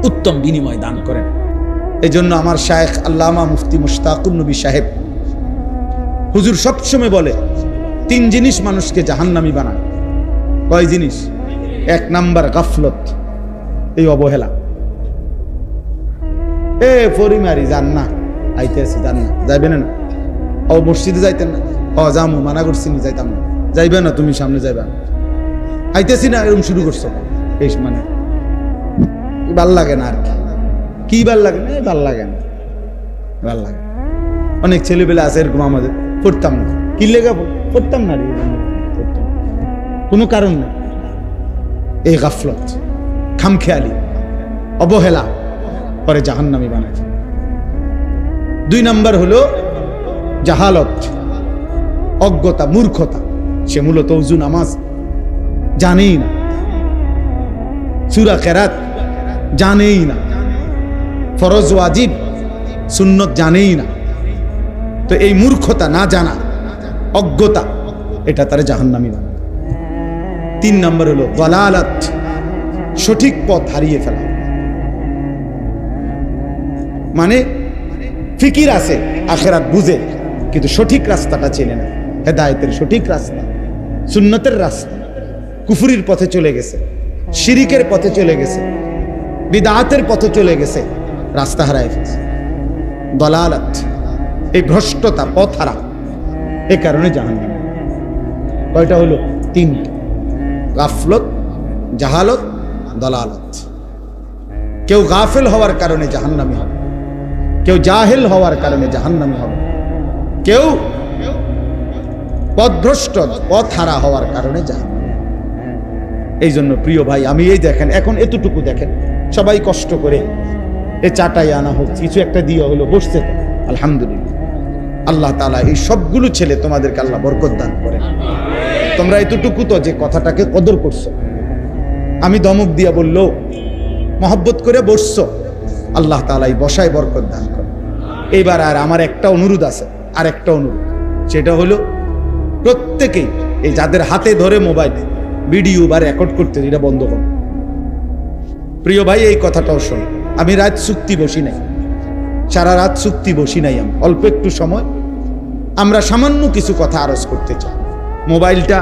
উত্তম বিনিময় দান করেন। এই জন্য আমার শায়েখ আল্লামা মুফতি মুশতাকুন নবী সাহেব হুজুর সবসময় বলে তিন জিনিস মানুষকে জাহান্নামী বানায়। কয় জিনিস? এক নাম্বার গাফলত, এই অবহেলা। পরিমারি যান না, আইতে আছি যান না, যাইবেন না? ও মসজিদে যাইতেন না? যামু, মানা করছি না, যাইতাম না। যাইবে না, তুমি সামনে যাইবা, আইতেছি না, এরকম শুরু করছো। এই মানে ভাল লাগে না আর কি ভাল লাগে না, ভাল লাগে না, ভাল লাগে। অনেক ছেলেবেলা আছে এরকম, আমাদের পড়তাম না, কি লেগে পড়তাম না, কোনো কারণ নেই। এই গাফলত, খামখেয়ালি, অবহেলা পরে জাহান্নামী বানায়। দুই নাম্বার হলো জাহালত, অজ্ঞতা, মূর্খতা। সে মূলত ওযু নামাজ জানেই না, সূরা কেরাত জানেই না, ফরজ ওয়াজিব সুন্নত জানেই না। তো এই মূর্খতা, না জানা, অজ্ঞতা, এটা তার জাহান্নামী বানায়। তিন নম্বর হলো দালালাত, সঠিক পথ হারিয়ে ফেলা। মানে ফিকির আছে, আখিরাত বুঝে, কিন্তু সঠিক রাস্তাটা চেনে না। হেদায়েতের সঠিক রাস্তা, সুন্নতের রাস্তা, কুফরির পথে চলে গেছে, শিরিকের পথে চলে গেছে, বিদআতের পথে চলে গেছে, রাস্তা হারায় ফেলছে। দালালাত, এই ভ্রষ্টতা, পথ হারা, এই কারণে জাহান্নামী। কয়টা হলো? তিনটা। গাফলত, জাহালত, দালালত। কেউ গাফেল হওয়ার কারণে জাহান্নামী হবে, কেউ জাহেল হওয়ার কারণে জাহান্নামী হবে, কেউ পথভ্রষ্ট, পথ হারা হওয়ার কারণে জাহান্নামী। এই জন্য প্রিয় ভাই, আমি এই দেখেন, এখন এতটুকু দেখেন, সবাই কষ্ট করে এ চাটাই আনা হোক, কিছু একটা দিয়ে হলো, বসছে তো আলহামদুলিল্লাহ। আল্লাহ তাআলা এই সবগুলো ছেলে তোমাদেরকে আল্লাহ বরকত দান করে। তোমরা এতটুকু তো যে কথাটাকে কদর করছো, আমি ধমক দিয়া বললো, মহব্বত করে বসছো, আল্লাহ তাআলা এই বসায় বরকত দান করে। এইবার আর আমার একটা অনুরোধ আছে, আর একটা অনুরোধ, সেটা হলো প্রত্যেকেই এই যাদের হাতে ধরে মোবাইল ভিডিও বা রেকর্ড করতে, এটা বন্ধ করো। প্রিয় ভাই, এই কথাটাও শোনো, আমি রাত চুক্তি বসি নাই, সারা রাত চুক্তি বসি নাই। আমি অল্প একটু সময়, আমরা সামান্য কিছু কথা আরজ করতে চাই। মোবাইলটা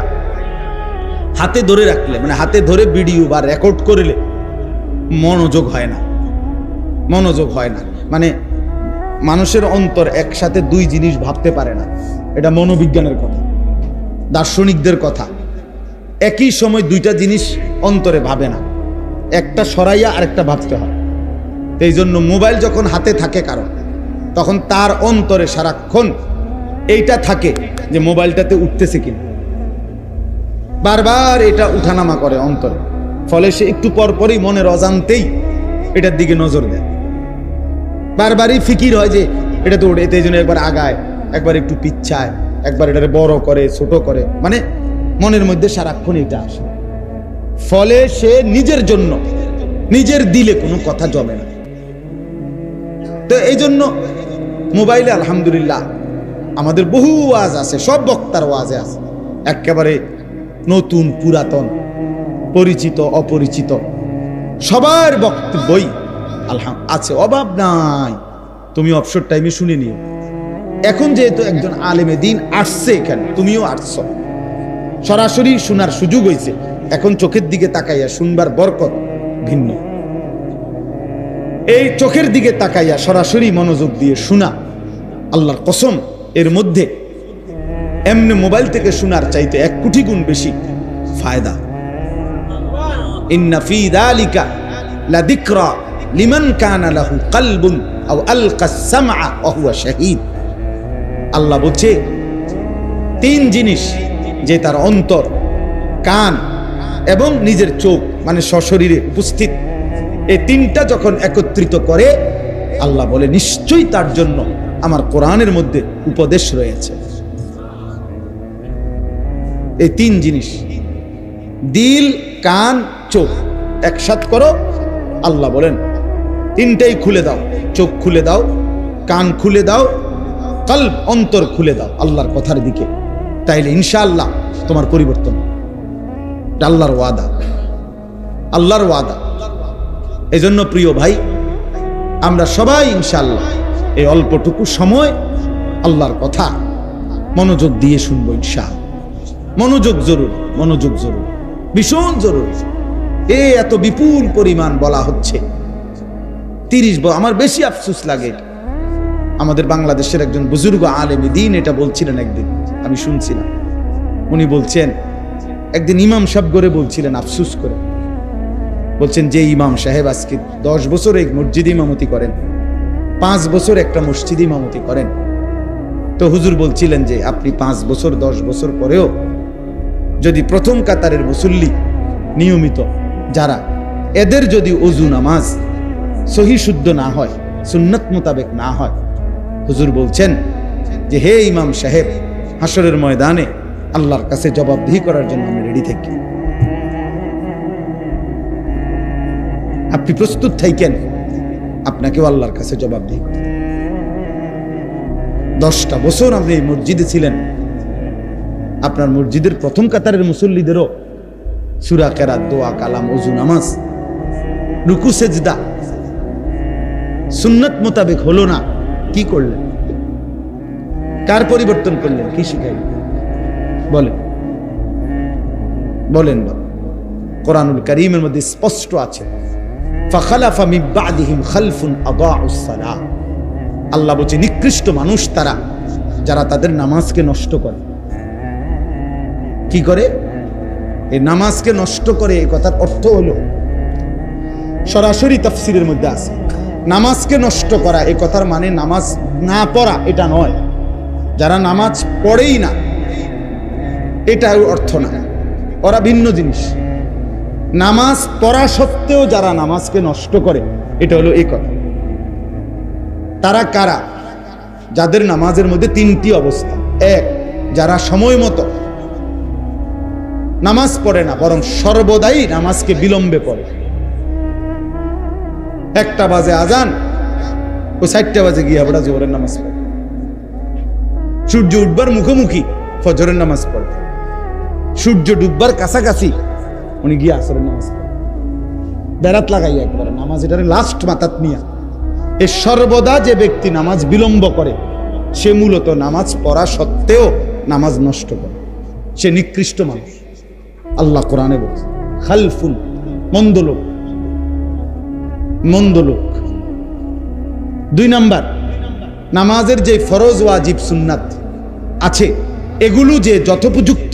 হাতে ধরে রাখলে, মানে হাতে ধরে ভিডিও বা রেকর্ড করলে মনোযোগ হয় না, মনোযোগ হয় না। মানে মানুষের অন্তর একসাথে দুই জিনিস ভাবতে পারে না, এটা মনোবিজ্ঞানের কথা, দার্শনিকদের কথা। একই সময় দুইটা জিনিস অন্তরে ভাবে না, একটা সরাইয়া আরেকটা ভাবতে হয়। এই জন্য মোবাইল যখন হাতে থাকে কারো, তখন তার অন্তরে সারাক্ষণ এইটা থাকে যে মোবাইলটাতে উঠতেছে কিনা, বারবার এটা উঠানামা করে অন্তরে। ফলে সে একটু পর পরই মনের অজান্তেই এটার দিকে নজর দেয়, বারবারই ফিকির হয় যে এটা তো ওঠে, এই জন্য একবার আগায়, একবার একটু পিছায়, একবার এটারে বড় করে, ছোট করে, মানে মনের মধ্যে সারাক্ষণ এটা আসে। ফলে সে নিজের জন্য, নিজের দিলে কোনো কথা জমে না। তো এই জন্য মোবাইলে আলহামদুলিল্লাহ আমাদের বহু ওয়াজ আছে, সব বক্তার ওয়াজে আছে, একেবারে নতুন পুরাতন, পরিচিত অপরিচিত, সবার বক্তব্যই আছে, অভাব নাই। তুমি অবসর টাইমে শুনে নিও। এখন যেহেতু একজন আলেমে দিন আসছে এখানে, তুমিও আসছো, সরাসরি শোনার সুযোগ হয়েছে। এখন চোখের দিকে তাকাইয়া শুনবার বরকত ভিন্ন। এই চোখের দিকে তাকাইয়া সরাসরি মনোযোগ দিয়ে শোনা, আল্লাহর কসম, এর মধ্যে এমনি মোবাইল থেকে শোনার চাইতে 1 কোটি গুণ বেশি ফায়দা। ইন্না ফি যালিকা লাযিকরা লিমান কানা লাহু কলবুন আও আলকা আস-সামআ ওয়া হুয়া শাহীদ। আল্লাহ বলছে 3 জিনিস, যে তার অন্তর, কান এবং নিজের চোখ, মানে সশরীরে উপস্থিত, এই 3টা যখন একত্রিত করে, আল্লাহ বলে নিশ্চয়ই তার জন্য আমার কোরআনের মধ্যে উপদেশ রয়েছে। এই 3 জিনিস, দিল, কান, চোখ একসাথে করো, আল্লাহ বলেন 3টাই খুলে দাও, চোখ খুলে দাও, কান খুলে দাও, কলব, অন্তর খুলে দাও আল্লাহর কথার দিকে, তাইলে ইনশাআল্লাহ তোমার পরিবর্তন। আল্লাহর ওয়াদা, আল্লাহর ওয়াদা। এই জন্য প্রিয় ভাই, আমরা সবাই ইনশাআল্লাহ এই অল্পটুকু সময় আল্লাহর কথা মনোযোগ দিয়ে শুনবো ইনশাআল্লাহ। মনোযোগ জরুরি, মনোযোগ জরুরি, ভীষণ জরুরি। এত বিপুল পরিমাণ বলা হচ্ছে 30 বছর। আমার বেশি আফসোস লাগে, আমাদের বাংলাদেশের একজন বুজুর্গ আলেমে দ্বীন এটা বলছিলেন একদিন, আমি শুনছিলাম। উনি বলছেন একদিন ইমাম সাহেব করে বলছিলেন আফসোস করে, বলছেন যে ইমাম সাহেব আজকে 10 বছর এই মসজিদে ইমামতি করেন, 5 বছর একটা মসজিদে ইমামতি করেন, তো হুজুর বলছিলেন যে আপনি 5 বছর 10 বছর পরেও যদি প্রথম কাতারের মুসল্লি নিয়মিত যারা, এদের যদি ওযু নামাজ সহি শুদ্ধ না হয়, সুন্নাত মোতাবেক না হয়, হুজুর বলছেন যে হে ইমাম সাহেব, হাসরের ময়দানে আল্লাহর কাছে জবাবদিহি করার জন্য আমি রেডি থাকি। আপনি প্রস্তুত থাকেন, আপনাকেও আল্লাহর কাছে জবাবদিহি করতে। 10টা বছর আপনি এই মসজিদে ছিলেন, আপনার মসজিদের প্রথম কাতারের মুসল্লিদেরও সূরা কেরাত, দোয়া, কালাম, ওযু, নামাজ, রুকু, সেজদা সুন্নাত মোতাবেক হলো না, কি করলেন? কার পরিবর্তন করলেন? কি শিখাইলেন? বলেন বলেন। কোরআনুল কারীমের মধ্যে স্পষ্ট আছে, ফাখালাফা মিন বাদিহিম খালফুন আদাউস সালাহ। আল্লাহ বলছে নিকৃষ্ট মানুষ তারা যারা তাদের নামাজকে নষ্ট করে। কি করে? এই নামাজকে নষ্ট করে। এই কথার অর্থ হলো, সরাসরি তাফসীরের মধ্যে আছে, নামাজকে নষ্ট করা এই কথার মানে নামাজ না পড়া এটা নয়, যারা নামাজ পড়েই না এটা অর্থ না, ওরা ভিন্ন জিনিস। নামাজ পড়া সত্ত্বেও যারা নামাজকে নষ্ট করে এটা হলো এই কথা। তারা কারা? যাদের নামাজের মধ্যে 3টি অবস্থা। 1, যারা সময় মতো নামাজ পড়ে না, বরং সর্বদাই নামাজকে বিলম্বে পড়ে। 1টা বাজে আজান, ও 4টা বাজে গিয়ে আবার জোহরের নামাজ পড়ে। সূর্য উঠবার মুখোমুখি ফজরের নামাজ পড়ে। সূর্য ডুববার কাছাকাছি উনি গিয়ে আসরের নামাজ পড়ে। বেড়াত লাগাইয়া একবারে নামাজ, এটারে লাস্ট মাথাত নিয়া। এ সর্বদা যে ব্যক্তি নামাজ বিলম্ব করে সে মূলত নামাজ পড়া সত্ত্বেও নামাজ নষ্ট করে, সে নিকৃষ্ট মানুষ। আল্লাহ কোরআনে বলছে খালফুন, মন্দ লোক, মন্দ লোক। 2 নাম্বার, নামাজের যে ফরজ, ওয়াজিব, সুন্নাত আছে এগুলো যে যথোপযুক্ত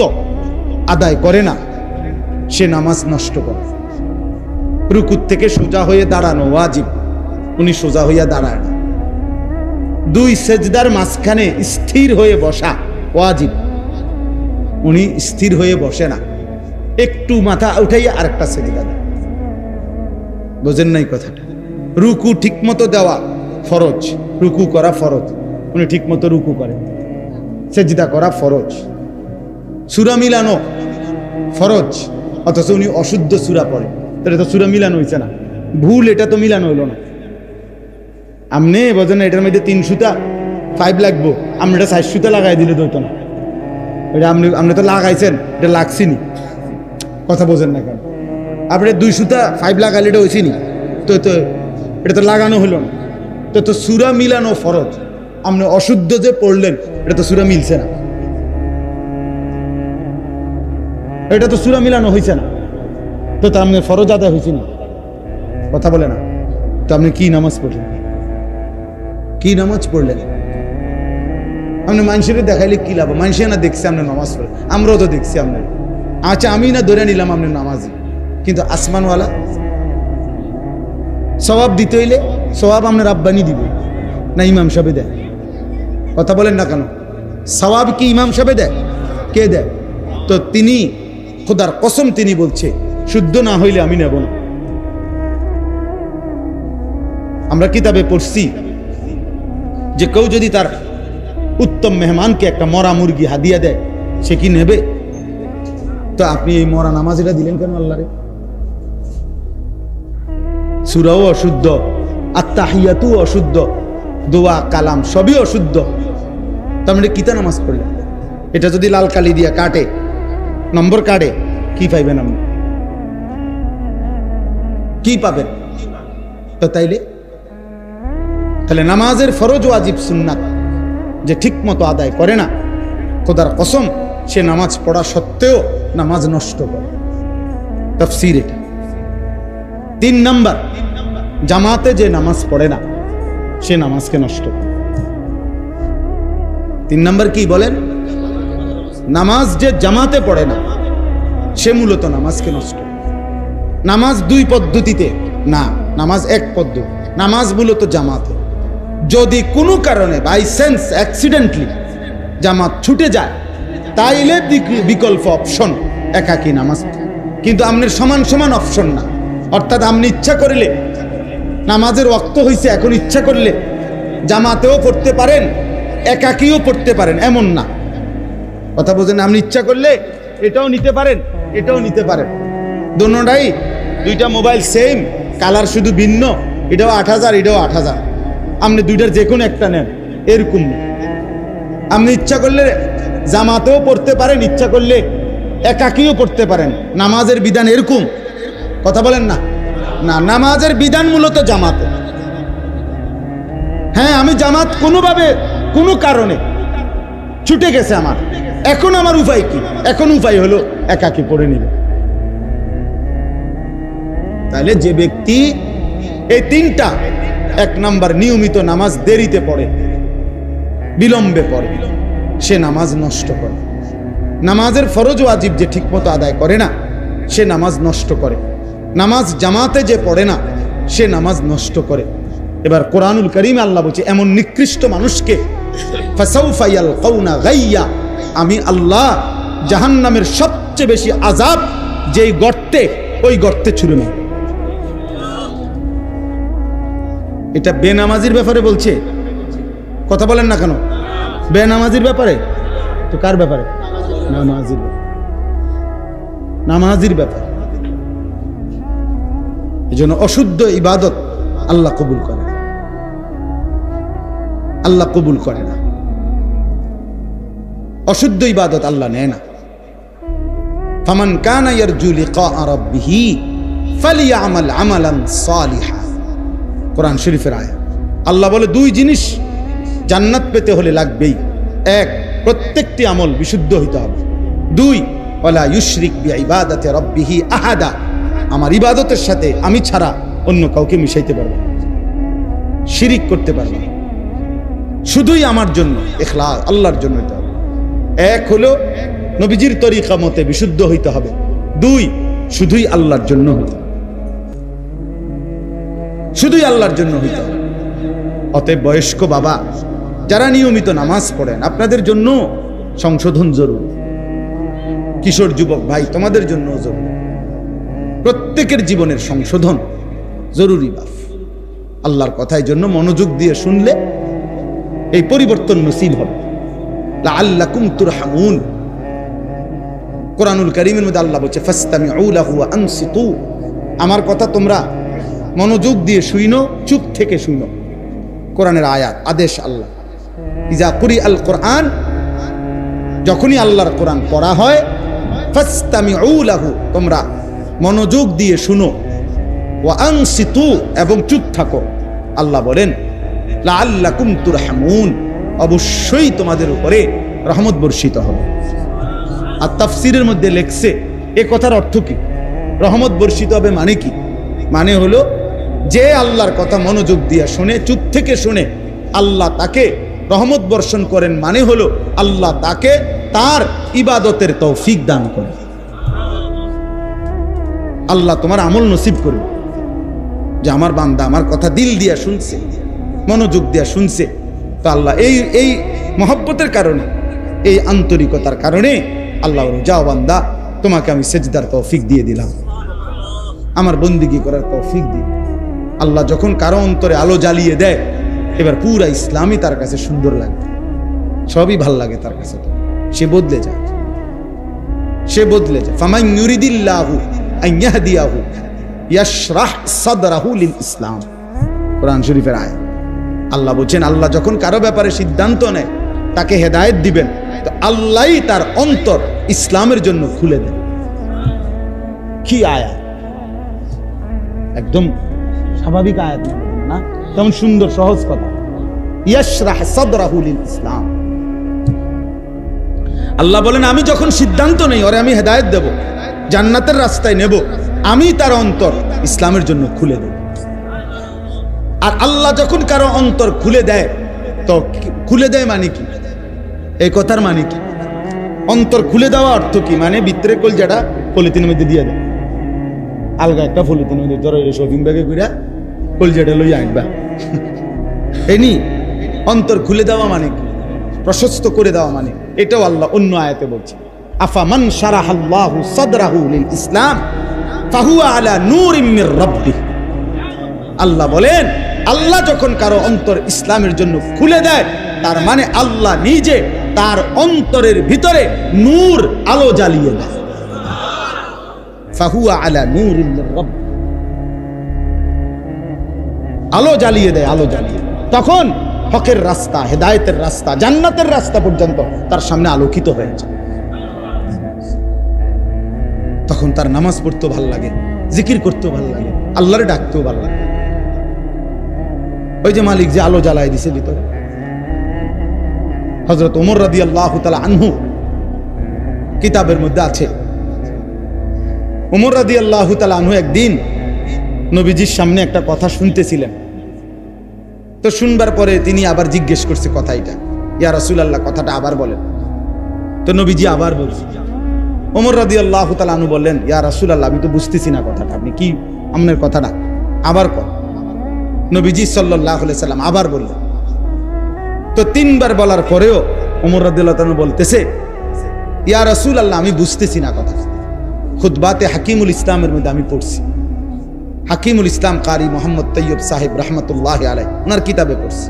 আদায় করে না সে নামাজ নষ্ট করে। রুকুর থেকে সোজা হয়ে দাঁড়ানো ওয়াজিব, উনি সোজা হইয়া দাঁড়ায় না। 2, সেজদার মাঝখানে স্থির হয়ে বসা ওয়াজিব, উনি স্থির হয়ে বসে না, একটু মাথা উঠাইয়া আরেকটা সেজদা দেয়। বোঝেন নাই কথাটা? রুকু ঠিক মতো দেওয়া ফরজ, রুকু করা ফরজ, উনি ঠিক মতো রুকু করেন। সেজদা করা ফরজ। সূরা মিলানো ফরজ, অথচ উনি অশুদ্ধ সূরা পড়ে, তাহলে তো সূরা মিলানো হইছে না, ভুল, এটা তো মিলানো হইল না। আমনে বোঝেন না, এটার মধ্যে 3 সুতা 5 লাগবো, আপনি এটা 4 সুতা লাগাই দিলে দইতো না। এটা আপনি তো লাগাইছেন, এটা লাগছিনি, কথা বোঝেন না কেন? আপনি 2 সুতা 5 লাগাইলে এটা হয়েছিনি, তো এটা তো লাগানো হলো না। তো সূরা মিলানো ফরজ, আপনি অশুদ্ধ যে পড়লেন এটা তো সূরা মিলছে না, এটা তো সূরা মিলানো হয়েছে না, তো আপনি ফরজ আদায় হয়েছে না, কথা বলে না। তো আপনি কি নামাজ পড়লেন? কি নামাজ পড়লেন? আপনি মানুষের দেখাইলে কি লাভ? মানুষে না দেখছি আপনি নামাজ পড়লেন, আমরাও তো দেখছি আপনার। আচ্ছা, আমি না ধরে নিলাম আপনি নামাজি, কিন্তু আসমানওয়ালা সওয়াব দিতে হইলে সওয়াব আপনার আব্বানি দিবে না ইমাম সাহেব দেয়? কথা বলেন না কেন? সওয়াব কি ইমাম সাহেব দেয়? কে দেয়? তো তিনি খোদার কসম তিনি বলছে শুদ্ধ না হইলে আমি নেব না। আমরা কিতাবে পড়ছি যে কেউ যদি তার উত্তম মেহমানকে একটা মরা মুরগি হাদিয়া দেয় সে কি নেবে? তো আপনি এই মরা নামাজ এটা দিলেন কেন আল্লাহরে? সূরাও অশুদ্ধ, আত্তাহিয়াতু অশুদ্ধ, দোয়া কালাম সবই অশুদ্ধ, তো আপনি কিতা নামাজ পড়লেন? এটা যদি লাল কালি দিয়া কাটে, নম্বর কাটে, কি পাইবেন আপনি? কি পাবেন? তো তাহলে নামাজের ফরজ ওয়াজিব সুন্নাত যে ঠিক মতো আদায় করে না, খোদার কসম সে নামাজ পড়া সত্ত্বেও নামাজ নষ্ট করে। তাফসীর এটা। 3 নাম্বার, জামাতে যে নামাজ পড়ে না সে নামাজকে নষ্ট করে। 3 নাম্বার কি বলেন? নামাজ যে জামাতে পড়ে না সে মূলত নামাজকে নষ্ট করে। নামাজ 2 পদ্ধতিতে না, নামাজ 1 পদ্ধতি। নামাজ মূলত জামাতে। যদি কোনো কারণে বাই সেন্স অ্যাক্সিডেন্টলি জামাত ছুটে যায় তাইলে বিকল্প অপশন একাকী নামাজ। কিন্তু আপনার সমান সমান অপশন না। অর্থাৎ আপনি ইচ্ছা করলে নামাজের ওয়াক্ত হয়েছে, এখন ইচ্ছা করলে জামাতেও পড়তে পারেন, একাকীও পড়তে পারেন, এমন না। কথা বোঝেন? আপনি ইচ্ছা করলে এটাও নিতে পারেন, এটাও নিতে পারেন। দোনোটাই, 2টা মোবাইল সেম, কালার শুধু ভিন্ন। এটাও 8000, এটাও 8000। আপনি 2টার যে কোনো একটা নেন, এরকম না। আপনি ইচ্ছা করলে জামাতেও পড়তে পারেন, ইচ্ছা করলে একাকীও পড়তে পারেন। নামাজের বিধান এরকম। কথা বলেন না? না, নামাজের বিধান মূলত জামাতে। হ্যাঁ, আমি জামাত কোনোভাবে কোনো কারণে ছুটে গেছে আমার, এখন আমার উপায় কি? এখন উপায় হলো একাকী পড়ে নিবে। তাহলে যে ব্যক্তি এই 3টা, 1 নাম্বার নিয়মিত নামাজ দেরিতে পড়ে, বিলম্বে পড়ে, সে নামাজ নষ্ট করে। নামাজের ফরজ ওয়াজিব যে ঠিকমতো আদায় করে না সে নামাজ নষ্ট করে। নামাজ জামাতে যে পড়ে না সে নামাজ নষ্ট করে। এবার কোরআনুল কারীমে আল্লাহ বলছে এমন নিকৃষ্ট মানুষকে ফাসাউফা ইয়ালকাউনা গাইয়া, আমি আল্লাহ জাহান্নামের সবচেয়ে বেশি আযাব যেই গর্তে, ওই গর্তে ছুঁড়ে মারব। এটা বেনামাজির ব্যাপারে বলছে। কথা বলেন না কেন? বেনামাজির ব্যাপারে তো কার ব্যাপারে? নামাজির ব্যাপারে। নামাজির ব্যাপারে। এই জন্য অশুদ্ধ ইবাদত আল্লাহ কবুল করে না। আল্লাহ কবুল করে না। অশুদ্ধ ইবাদত আল্লাহ নেয় না। ফামান কানা ইয়ারজু লিকা রাব্বিহি ফালিয়ামাল আমালান সালিহা। কোরআন শরীফের আয়াত। আল্লাহ বলে 2 জিনিস জান্নাত পেতে হলে লাগবেই। 1, প্রত্যেকটি আমল বিশুদ্ধ হইতে হবে। 2, ওয়ালা ইউশরিক বিইবাদাতি রাব্বিহি আহাদা, আমার ইবাদতের সাথে আমি ছাড়া অন্য কাউকে মিশাইতে পারবে না, শিরিক করতে পারবে না। শুধুই আমার জন্য, ইখলাস, আল্লাহর জন্য হইতে হবে। 1 হলো নবীজির তরিকা মতে বিশুদ্ধ হইতে হবে। 2, শুধুই আল্লাহর জন্য হইতে হবে, শুধুই আল্লাহর জন্য হইতে হবে। অতএব বয়স্ক বাবা যারা নিয়মিত নামাজ পড়েন, আপনাদের জন্য সংশোধন জরুরি। কিশোর যুবক ভাই, তোমাদের জন্য জরুরি। প্রত্যেকের জীবনের সংশোধন জরুরি বাপ। আল্লাহর কথার জন্য মনোযোগ দিয়ে শুনলে এই পরিবর্তন নসিব হবে। লাআল্লাকুম তুরহামুন। কোরআনুল কারীমের মধ্যে আল্লাহ বলছে ফাসতামিউ লাহু ওয়া আনসিতু, আমার কথা তোমরা মনোযোগ দিয়ে শুইনো, চুপ থেকে শুইনো। কোরআনের আয়াত, আদেশ আল্লাহ। ইজা কুরি আল কোরআন, যখনই আল্লাহর কোরআন পড়া হয়, ফাসতামিউ লাহু, তোমরা মনোযোগ দিয়ে শুনো, ওয়া আনসিতু, এবং চুপ থাকো। আল্লাহ বলেন লাআল্লাকুম তুরহামুন, অবশ্যই তোমাদের উপরে রহমত বর্ষিত হবে। আর তাফসীরের মধ্যে লেখছে এ কথার অর্থ কি? রহমত বর্ষিত হবে মানে কি? মানে হলো যে আল্লাহর কথা মনোযোগ দিয়ে শুনে, চুপ থেকে শুনে, আল্লাহ তাকে রহমত বর্ষণ করেন। মানে হলো আল্লাহ তাকে তার ইবাদতের তৌফিক দান করেন। আল্লাহ তোমার আমল নসিব করবে যে আমার বান্দা আমার কথা দিল দিয়া শুনছে, মনোযোগ দিয়া শুনছে। তো আল্লাহ এই মহব্বতের কারণে, এই আন্তরিকতার কারণে আল্লাহ যাও বান্দা, তোমাকে আমি সেজদার তৌফিক দিয়ে দিলাম, আমার বন্দিগি করার তৌফিক দিয়ে। আল্লাহ যখন কারো অন্তরে আলো জ্বালিয়ে দেয়, এবার পুরা ইসলামই তার কাছে সুন্দর লাগে, সবই ভাল লাগে তার কাছে। সে বদলে যায়, সে বদলে যায়। ফামান ইউরিদিল্লাহু আন ইয়াহদিয়াহু ইয়াশরাহ সাদরাহু লিল ইসলাম, কোরআন শরীফের আয়াত। আল্লাহ বলছেন আল্লাহ যখন কারো ব্যাপারে সিদ্ধান্ত নেয়, তাকে হেদায়েত দিবেন, তো আল্লাহই তার অন্তর ইসলামের জন্য খুলে দেন। কি আয়াত! একদম স্বাভাবিক আয়াত না, তেমন সুন্দর সহজ কথা। ইয়াশরাহ সাদরাহু লিল ইসলাম। আল্লাহ বলেন আমি যখন সিদ্ধান্ত নেই ওরে আমি হেদায়েত দেব, জান্নাতের রাস্তায় নেব, আমি তার অন্তর ইসলামের জন্য খুলে দেব। আর আল্লাহ যখন কারো অন্তর খুলে দেয়, তো খুলে দেয় মানে কি, এই কথার মানে কি? অন্তর খুলে দেওয়া অর্থ কি? মানে ভিতরে কলজাটা পলিথিনের মধ্যে দিয়ে দেয়, আলগা একটা পলিথিনের মধ্যে ধরো শপিং ব্যাগে করে কলজাটা লইয়া আনবা। এনি অন্তর খুলে দেওয়া মানে কি, প্রশস্ত করে দেওয়া মানে, এটাও আল্লাহ অন্য আয়াতে বলছে, আফামান শারাহাল্লাহু সাদরাহু লিল ইসলাম ফাহুয়া আলা নূরিম মির রাব্বিহ। আল্লাহ বলেন আল্লাহ যখন কারো অন্তর ইসলামের জন্য খুলে দেয়, তার মানে আল্লাহ নিজে তার অন্তরের ভিতরে নূর, আলো জ্বালিয়ে দেয়। ফাহুয়া আলা নূরিম মির রাব্বিহ, আলো জ্বালিয়ে দেয়, আলো জ্বালিয়ে। তখন হকের রাস্তা, হেদায়েতের রাস্তা, জান্নাতের রাস্তা পর্যন্ত তার সামনে আলোকিত হয়ে যায়। তখন তার নামাজ পড়তেও ভাল লাগে, জিকির করতেও ভাল লাগে, আল্লাহরে ডাকতেও ভাল লাগে। ওই যে মালিক যে আলো জ্বালায় দিছে ভিতরে। হযরত ওমর রাদিয়াল্লাহু তাআলা আনহু কিতাবের মধ্যে আছে, ওমর রাদিয়াল্লাহু তাআলা আনহু একদিন নবীজির সামনে একটা কথা শুনতেছিলেন। তো শুনবার পরে তিনি আবার জিজ্ঞেস করছে কথা, এটা ইয়া রাসূলুল্লাহ কথাটা আবার বলেন। তো নবীজি আবার বলছে। ওমর রাদিয়াল্লাহু তাআলা আনহু বললেন, ইয়া রাসূলুল্লাহ আমি তো বুঝতেছি না কথাটা, আপনি কি আমনের কথাটা আবার কর। নবীজি সাল্লাল্লাহু আলাইহি সাল্লাম আবার বললেন। তো তিনবার বলার পরেও ওমর রাদিয়াল্লাহু তাআলা বলতেছে, ইয়া রাসূলুল্লাহ আমি বুঝতেছি না কথা। খুতবাতে হাকিমুল ইসলামের মধ্যে আমি পড়ছি, হাকিমুল ইসলাম কারি মোহাম্মদ তৈয়ব সাহেব রহমতুল্লাহ আলাইহি ওনার কিতাবে পড়ছি,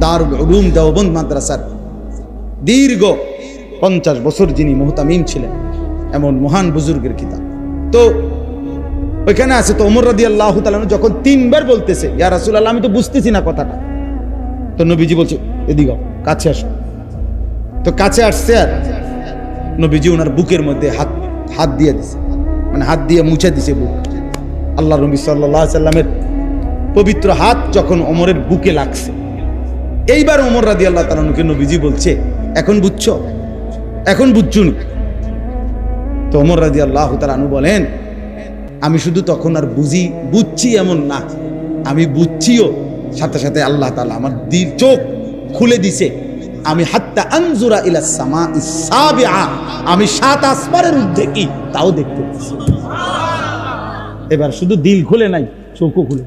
দারুল উলুম দেওবন্দ মাদ্রাসার দীর্ঘ 50 বছর যিনি মুহতামিম ছিলেন, এমন মহান বুজুর্গের কিতাব। তো ওইখানে আছে। তো ওমর রাদিয়াল্লাহু তাআলা যখন তিনবার বলতেছে ইয়া রাসূলুল্লাহ আমি তো বুঝতেছি না কথাটা, তো নবীজি বলছে এদিকে কাছে আসো। তো কাছে আসছে, আর নবীজি ওনার বুকের মধ্যে হাত দিয়ে দিছে, মানে হাত দিয়ে মুছে দিছে বুক। আল্লাহ নবী সাল্লাল্লাহু আলাইহি সাল্লামের পবিত্র হাত যখন ওমরের বুকে লাগছে, এইবার ওমর রাদিয়াল্লাহু তাআলা নবীজি বলছে এখন বুঝছো, এখন বুঝছুনি। তো ওমর রাদিয়াল্লাহু তাআলা বলেন আমি শুধু তখন আর বুঝছি এমন না, আমি বুঝছিও, সাথে সাথে আল্লাহ তাআলা আমার দিল চোখ খুলে দিছে। আমি হাত্তা আনজুরা ইলা সামাইস সাবিআ, আমি 7 আসমানের ঊর্ধ্বে কি তাও দেখতে পাচ্ছি। এবার শুধু দিল খুলে নাই, চোখও খুলে।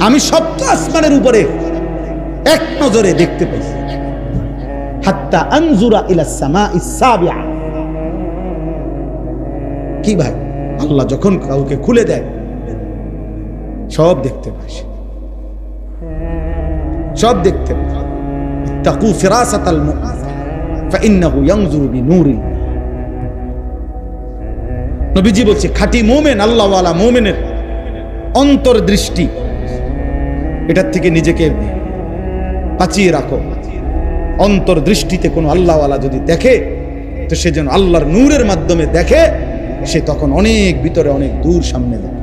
আমি 7 আসমানের উপরে এক নজরে দেখতে পাইছি। হাত্তা আনজুরা ইলা সামাইস সাবিআ। কি ভাই, আল্লাহ যখন কাউকে খুলে দেয় সব দেখতে পায়, সব দেখতে পায়। তাকু ফিরাসাতাল মুমিন ফাইন্নাহু ইয়ানজুরু বিনূরিল। নবীজি বলছে খাঁটি মুমিন, আল্লাহওয়ালা মুমিনের অন্তর্দৃষ্টি, এটার থেকে নিজেকে বাঁচিয়ে রাখো। অন্তর্দৃষ্টিতে কোনো আল্লাহওয়ালা যদি দেখে, তো সে যেন আল্লাহর নূরের মাধ্যমে দেখে, সে তখন অনেক ভিতরে অনেক দূর সামনে দেখে।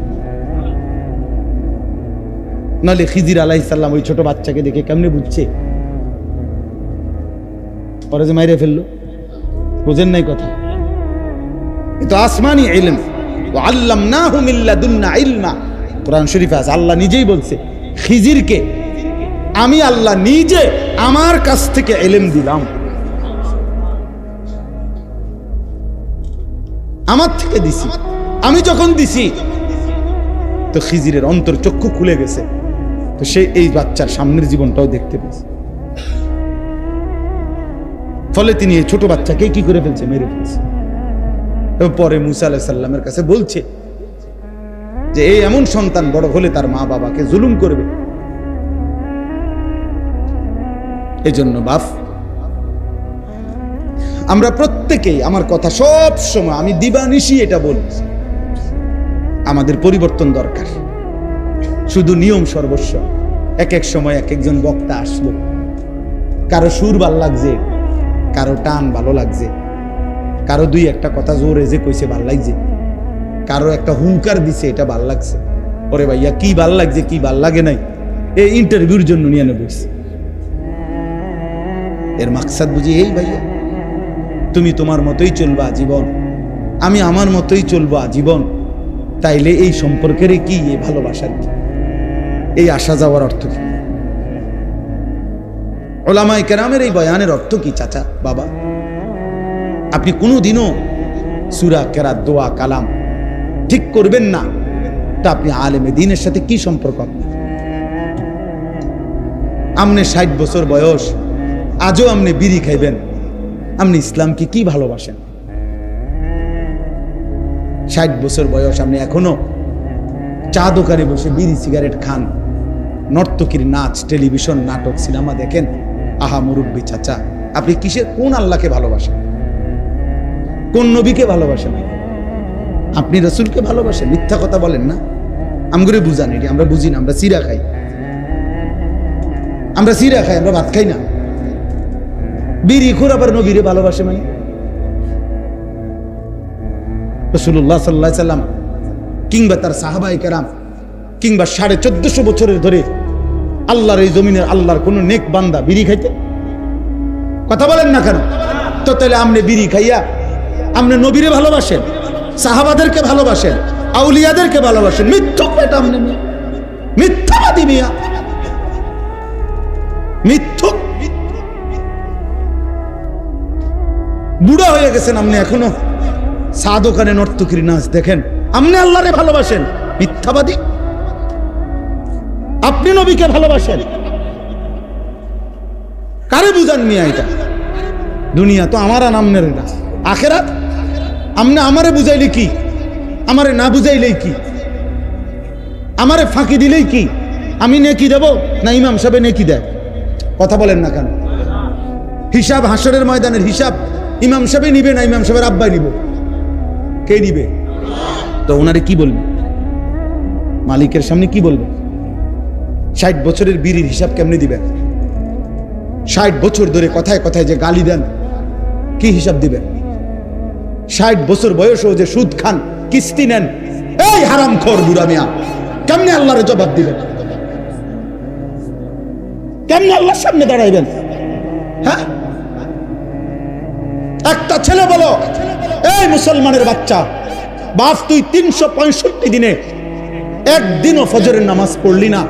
নাহলে খিজির আলাইহিস সালাম ওই ছোট বাচ্চাকে দেখে কেমনে বুঝছে পরে যে মাইরে ফেললো? বুঝেন নাই কথা? এ তো আসমানি ইলম, ওয়া আল্লামনাহু মিন লাদুন্না ইলমা। কোরআন শরীফে আছে, আল্লাহ নিজেই বলছে খিজিরকে আমি আল্লাহ নিজে আমার কাছ থেকে ইলম দিলাম, আমার থেকে দিছি। আমি যখন দিছি তো খিজিরের অন্তর চক্ষু খুলে গেছে, তো সে এই বাচ্চার সামনের জীবনটাও দেখতে পেয়েছে। ফলে তিনি এই ছোট বাচ্চাকে কি করে ফেলছে, মেরে ফেলছে। এবং পরে মুসা আলাইহিস সালামের কাছে বলছে যে এই এমন সন্তান বড় হলে তার মা বাবাকে জুলুম করবে। এই জন্য বাপ, আমরা প্রত্যেকেই, আমার কথা সব সময় আমি দিবানিশি এটা বলি, আমাদের পরিবর্তন দরকার। শুধু নিয়ম সর্বস্ব। এক এক সময় এক একজন বক্তা আসলো, কারো সুর ভালো লাগছে, কারো টান ভালো লাগছে, কারো দুই একটা কথা জোরে যে কইছে ভাল লাগছে, কারো একটা হুঙ্কার দিছে এটা ভাল লাগছে। ওরে ভাইয়া কি ভাল লাগছে কি ভাল লাগে নাই, এই ইন্টারভিউর জন্য নিয়ে বসে। এর মাকসাদ বুঝি এই ভাইয়া, তুমি তোমার মতোই চলবা আজীবন, আমি আমার মতোই চলবো আজীবন। তাইলে এই সম্পর্কের কি, এই ভালোবাসার কি, এই আসা যাওয়ার অর্থ কি? ওলামায়ে কেরামের এই বয়ানের অর্থ কি চাচা বাবা? আপনি কোনোদিনও সূরা, কেরাত, দোয়া, কালাম ঠিক করবেন না, তা আপনি আলেমে দ্বীনের সাথে কি সম্পর্ক? আপনি 60 বছর বয়স, আজও আপনি বিড়ি খাইবেন, আপনি ইসলামকে কি ভালোবাসেন? 60 বছর বয়স, আপনি এখনো চা দোকানে বসে বিড়ি সিগারেট খান, নর্তকীর নাচ, টেলিভিশন, নাটক, সিনেমা দেখেন। আহা মুরব্বী চাচা, আপনি কিসের, কোন আল্লাহকে ভালোবাসেন? কোন নবীকে ভালোবাসেন? আপনি রাসূলকে ভালোবাসেন? মিথ্যা কথা বলেন না, আমগুলো বুঝান। এটি আমরা বুঝি না, আমরা সিরা খাই, আমরা সিরা খাই, আমরা ভাত খাই না। বিড়ি খোর আবার নবীরে ভালোবাসে মানে? রাসূলুল্লাহ সাল্লাল্লাহু আলাইহি সাল্লাম কিংবা তার সাহাবায়ে কেরাম কিংবা 1450 বছরের ধরে আল্লাহর এই জমিনের আল্লাহর কোন নেক বান্দা বিড়ি খাইতে? কথা বলেন না কেন? তো তাহলে আপনি বিড়ি খাইয়া আপনি নবীরে ভালোবাসেন, সাহাবাদেরকে ভালোবাসেন, আউলিয়াদেরকে ভালোবাসেন? মিথ্যুক এটা, আপনি মিথ্যাবাদী মিয়া, মিথ্যুক। বুড়া হয়ে গেছেন আপনি, এখনো চা দোকানে নর্তকীর নাচ দেখেন, আপনি আল্লাহরে ভালোবাসেন? মিথ্যাবাদী। আপনি নবীকে ভালোবাসেন? কারে বুঝান মিয়া এটা? দুনিয়া তো আমার আর আমনের না, আখেরাত আমনে আমারে বুঝাইলে কি, আমারে না বুঝাইলেই কি, আমারে ফাঁকি দিলেই কি? আমি নেকি দেব না ইমাম সাহেব নেকি দেয়? কথা বলেন না কেন? হিসাব, হাসরের ময়দানের হিসাব ইমাম সাহেব নিবে না ইমাম সাহেবের আব্বাই নিব? কে নিবে? তো ওনারে কি বলবে? মালিকের সামনে কি বলবে? 60 বছরের বিড়ির হিসাব কেমনে দিবেন? 60 বছর ধরে কথায় কথায় যে গালি দেন, কি হিসাব দিবেন? 60 বছর বয়সেও যে সুদ খান, কিস্তি নেন, এই হারামখোর বুড়া মিয়া, কেমনে আল্লাহর জবাব দিবেন? কেমনে আল্লাহর সামনে দাঁড়াইবেন? হ্যাঁ, একটা ছেলে বলো, এই মুসলমানের বাচ্চা, বাপ তুই 365 দিনে একদিনও ফজরের নামাজ পড়লি না,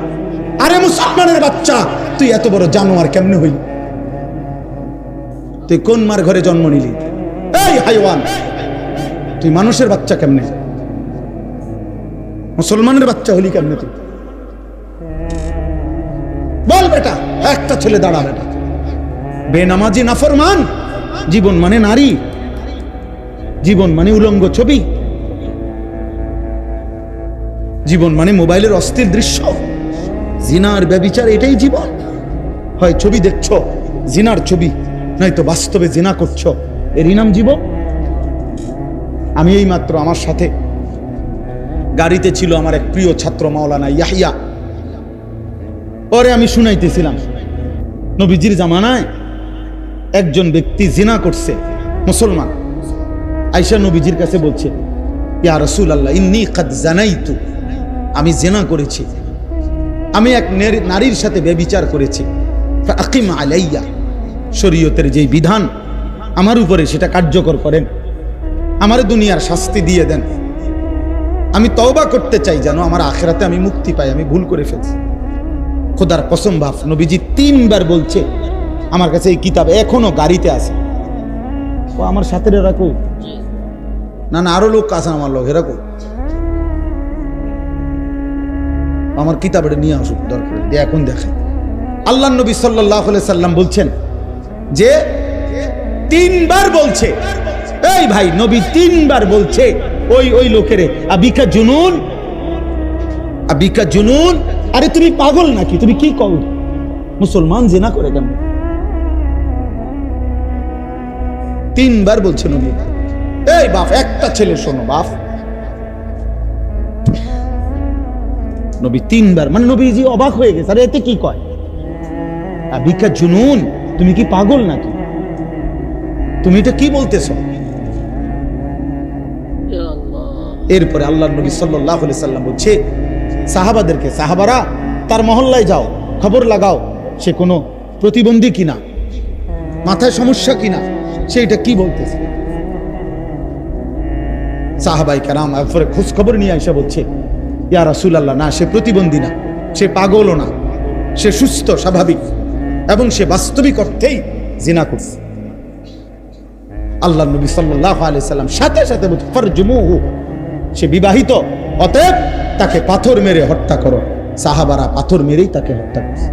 আরে মুসলমানের বাচ্চা তুই এত বড় জানোয়ার কেমনে হইলি? তুই কোন মার ঘরে জন্ম নিলি? এই হাইওয়ান, তুই মানুষের বাচ্চা কেমনে, মুসলমানের বাচ্চা হলি কেমনে তুই? বল বেটা, একটা ছেলে দাঁড়া বেটা। বেনামাজি নাফরমান, জীবন মানে নারী, জীবন মানে উলঙ্গ ছবি, জীবন মানে মোবাইলের অস্থির দৃশ্য, জিনার ব্যভিচার, এটাই জীবন। হয় ছবি দেখছো জিনার ছবি, নয়তো বাস্তবে জিনা করছো, এরই নাম জীবন। আমি এই মাত্র আমার সাথে গাড়িতে ছিল আমার এক প্রিয় ছাত্র মাওলানা ইয়াহিয়া, পরে আমি শুনাইতেছিলাম নবীজির জামানায় একজন ব্যক্তি জিনা করছে, মুসলমান, আয়েশা নবীজির কাছে বলছে, ইয়া রাসূলুল্লাহ ইন্নী কাদ জানাইতু, আমি জিনা করেছি, আমি এক নারীর সাথে ব্যভিচার করেছি, ফাকিম আলাইয়া, শরীয়তের যেই বিধান আমার উপরে সেটা কার্যকর করেন, আমার দুনিয়ার শাস্তি দিয়ে দেন, আমি তওবা করতে চাই যেন আমার আখিরাতে আমি মুক্তি পাই, আমি ভুল করে ফেলছি। খোদার কসম বাপ, নবীজি 3 বার বলছে, আমার কাছে এই কিতাব এখনো গাড়িতে আছে। ও আমার সাথে রাখো না, না আরো লোক আছে আমার লোক, রাখো আমার কিতাব এটা নিয়ে আসুক দরকার, এখন দেখে। আল্লাহ নবী সাল্লাল্লাহু আলাইহি সাল্লাম বলছেন যে 3 বার বলছে, এই ভাই নবী 3 বার বলছে ওই লোকের, আবিকা জুনুন, আবিকা জুনুন, আরে তুমি পাগল নাকি, তুমি কি কও, মুসলমান জিনা করে কেন? 3 বার বলছে নবী। এই বাপ, একটা ছেলে শোনো বাপ, নবী 3 বার, মানে নবীজি অবাক হয়ে গেছে, আরে এতে কি কয়, আবিকা জুনুন, তুমি কি পাগল নাকি, তুমি এটা কি বলতেছ? এরপরে আল্লাহর নবী সাল্লাল্লাহু আলাইহি সাল্লাম বলছে সাহাবাদেরকে, সাহাবারা তার মহল্লায় যাও, খবর লাগাও সে কোনো প্রতিবন্ধী কিনা, মাথায় সমস্যা কিনা, সেইটা কি বলতেছে। সাহাবাই কেরাম এরপরে খোঁজ খবর নিয়ে এসে বলছে, ইয়া রাসূলুল্লাহ, না সে প্রতিবন্ধী না, সে পাগলও না, সে সুস্থ স্বাভাবিক এবং সে বাস্তবিক অর্থেই জিনা করছে। আল্লাহ নবী সাল্লাল্লাহু আলাইহি সাল্লাম সাথে সাথে বলছে, ফারজুমুহু, সে বিবাহিত, অতএব তাকে পাথর মেরে হত্যা করো। সাহাবারা পাথর মেরেই তাকে হত্যা করছে।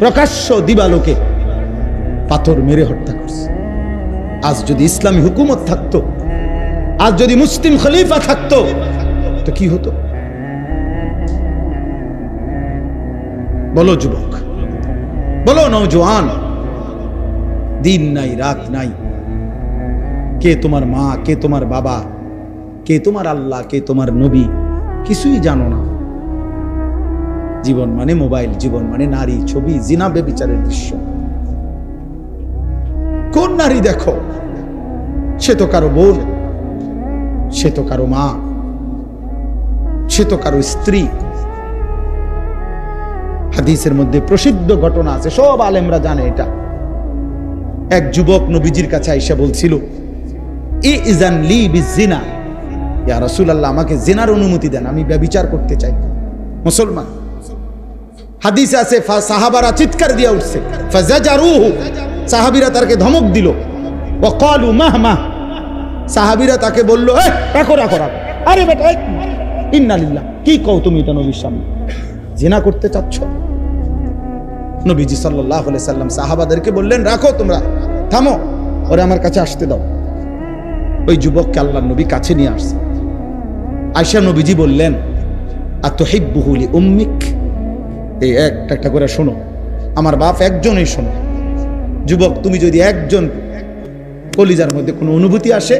প্রকাশ্য দিবালোকে পাথর মেরে হত্যা করছে। আজ যদি ইসলামী হুকুমত থাকতো, আজ যদি মুসলিম খলিফা থাকতো, তো কি হতো? বলো যুবক, বলো নওজোয়ান, দিন নাই রাত নাই, কে তোমার মা, কে তোমার বাবা, কে তোমার আল্লাহ, কে তোমার নবী, কিছুই জানো না। জীবন মানে মোবাইল, জীবন মানে নারী, ছবি, জিনা, বেবিচারের দৃশ্য। কোন নারী দেখো, সে তো কারো বোন, সে তো কারো মা, সে তো কারো স্ত্রী। হাদিসের মধ্যে প্রসিদ্ধ ঘটনা আছে, সব আলেমরা জানে এটা। এক যুবক নবীজির কাছে আইসা বলছিল, ইজান লি বিজিনা, ইয়া রাসূলুল্লাহ, আমাকে জিনার অনুমতি দেন, আমি ব্যভিচার করতে চাই। মুসলমান, হাদিসে আছে সাহাবারা চিৎকার দিয়া উঠছে, ফাজাজারুহু, সাহাবীরা তাকে ধমক দিল, ওয়া ক্বালু মাহমা, সাহাবীরা তাকে বলল, এই রাখো রাখো রাখো, আরে বেটা ইন্না লিল্লাহ, কি কও তুমি এটা নবীর সামনে? জিনা করতে চাচ্ছ? নবীজি সাল্লাল্লাহু আলাইহি সাল্লাম সাহাবাদেরকে বললেন, রাখো, তোমরা থামো, ওরে আমার কাছে আসতে দাও। ওই যুবককে আল্লাহর নবী কাছে নিয়ে আসছে। আয়েশা নবীজি বললেন, আতুহিব্বুহু লি উম্মিক, এই একটা করে শোনো, আমার বাপ একজনই শোনো। যুবক, তুমি যদি একজন কলিজার মধ্যে কোনো অনুভূতি আসে,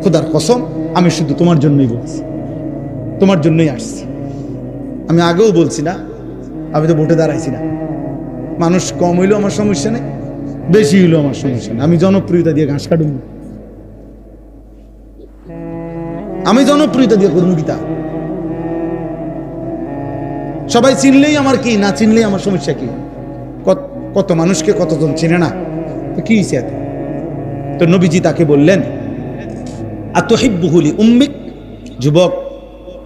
খোদার কসম আমি শুধু তোমার জন্যই বলছি, তোমার জন্যই আসছি। আমি আগেও বলছি না, আমি তো ভোটে দাঁড়াইছি না। মানুষ কম হইলেও আমার সমস্যা নেই, বেশি হইলেও আমার সমস্যা নেই। আমি জনপ্রিয়তা দিয়ে ঘাস কাটুন, আমি জনপ্রিয়তা দিয়ে করুন গীতা। সবাই চিনলেই আমার কি, না চিনলেই আমার সমস্যা কি? কত মানুষকে কতজন চিনে না, তো কি হইছে? তো নবীজি তাকে বললেন, আতুহিব্বুহু লি উম্মিক, যুবক,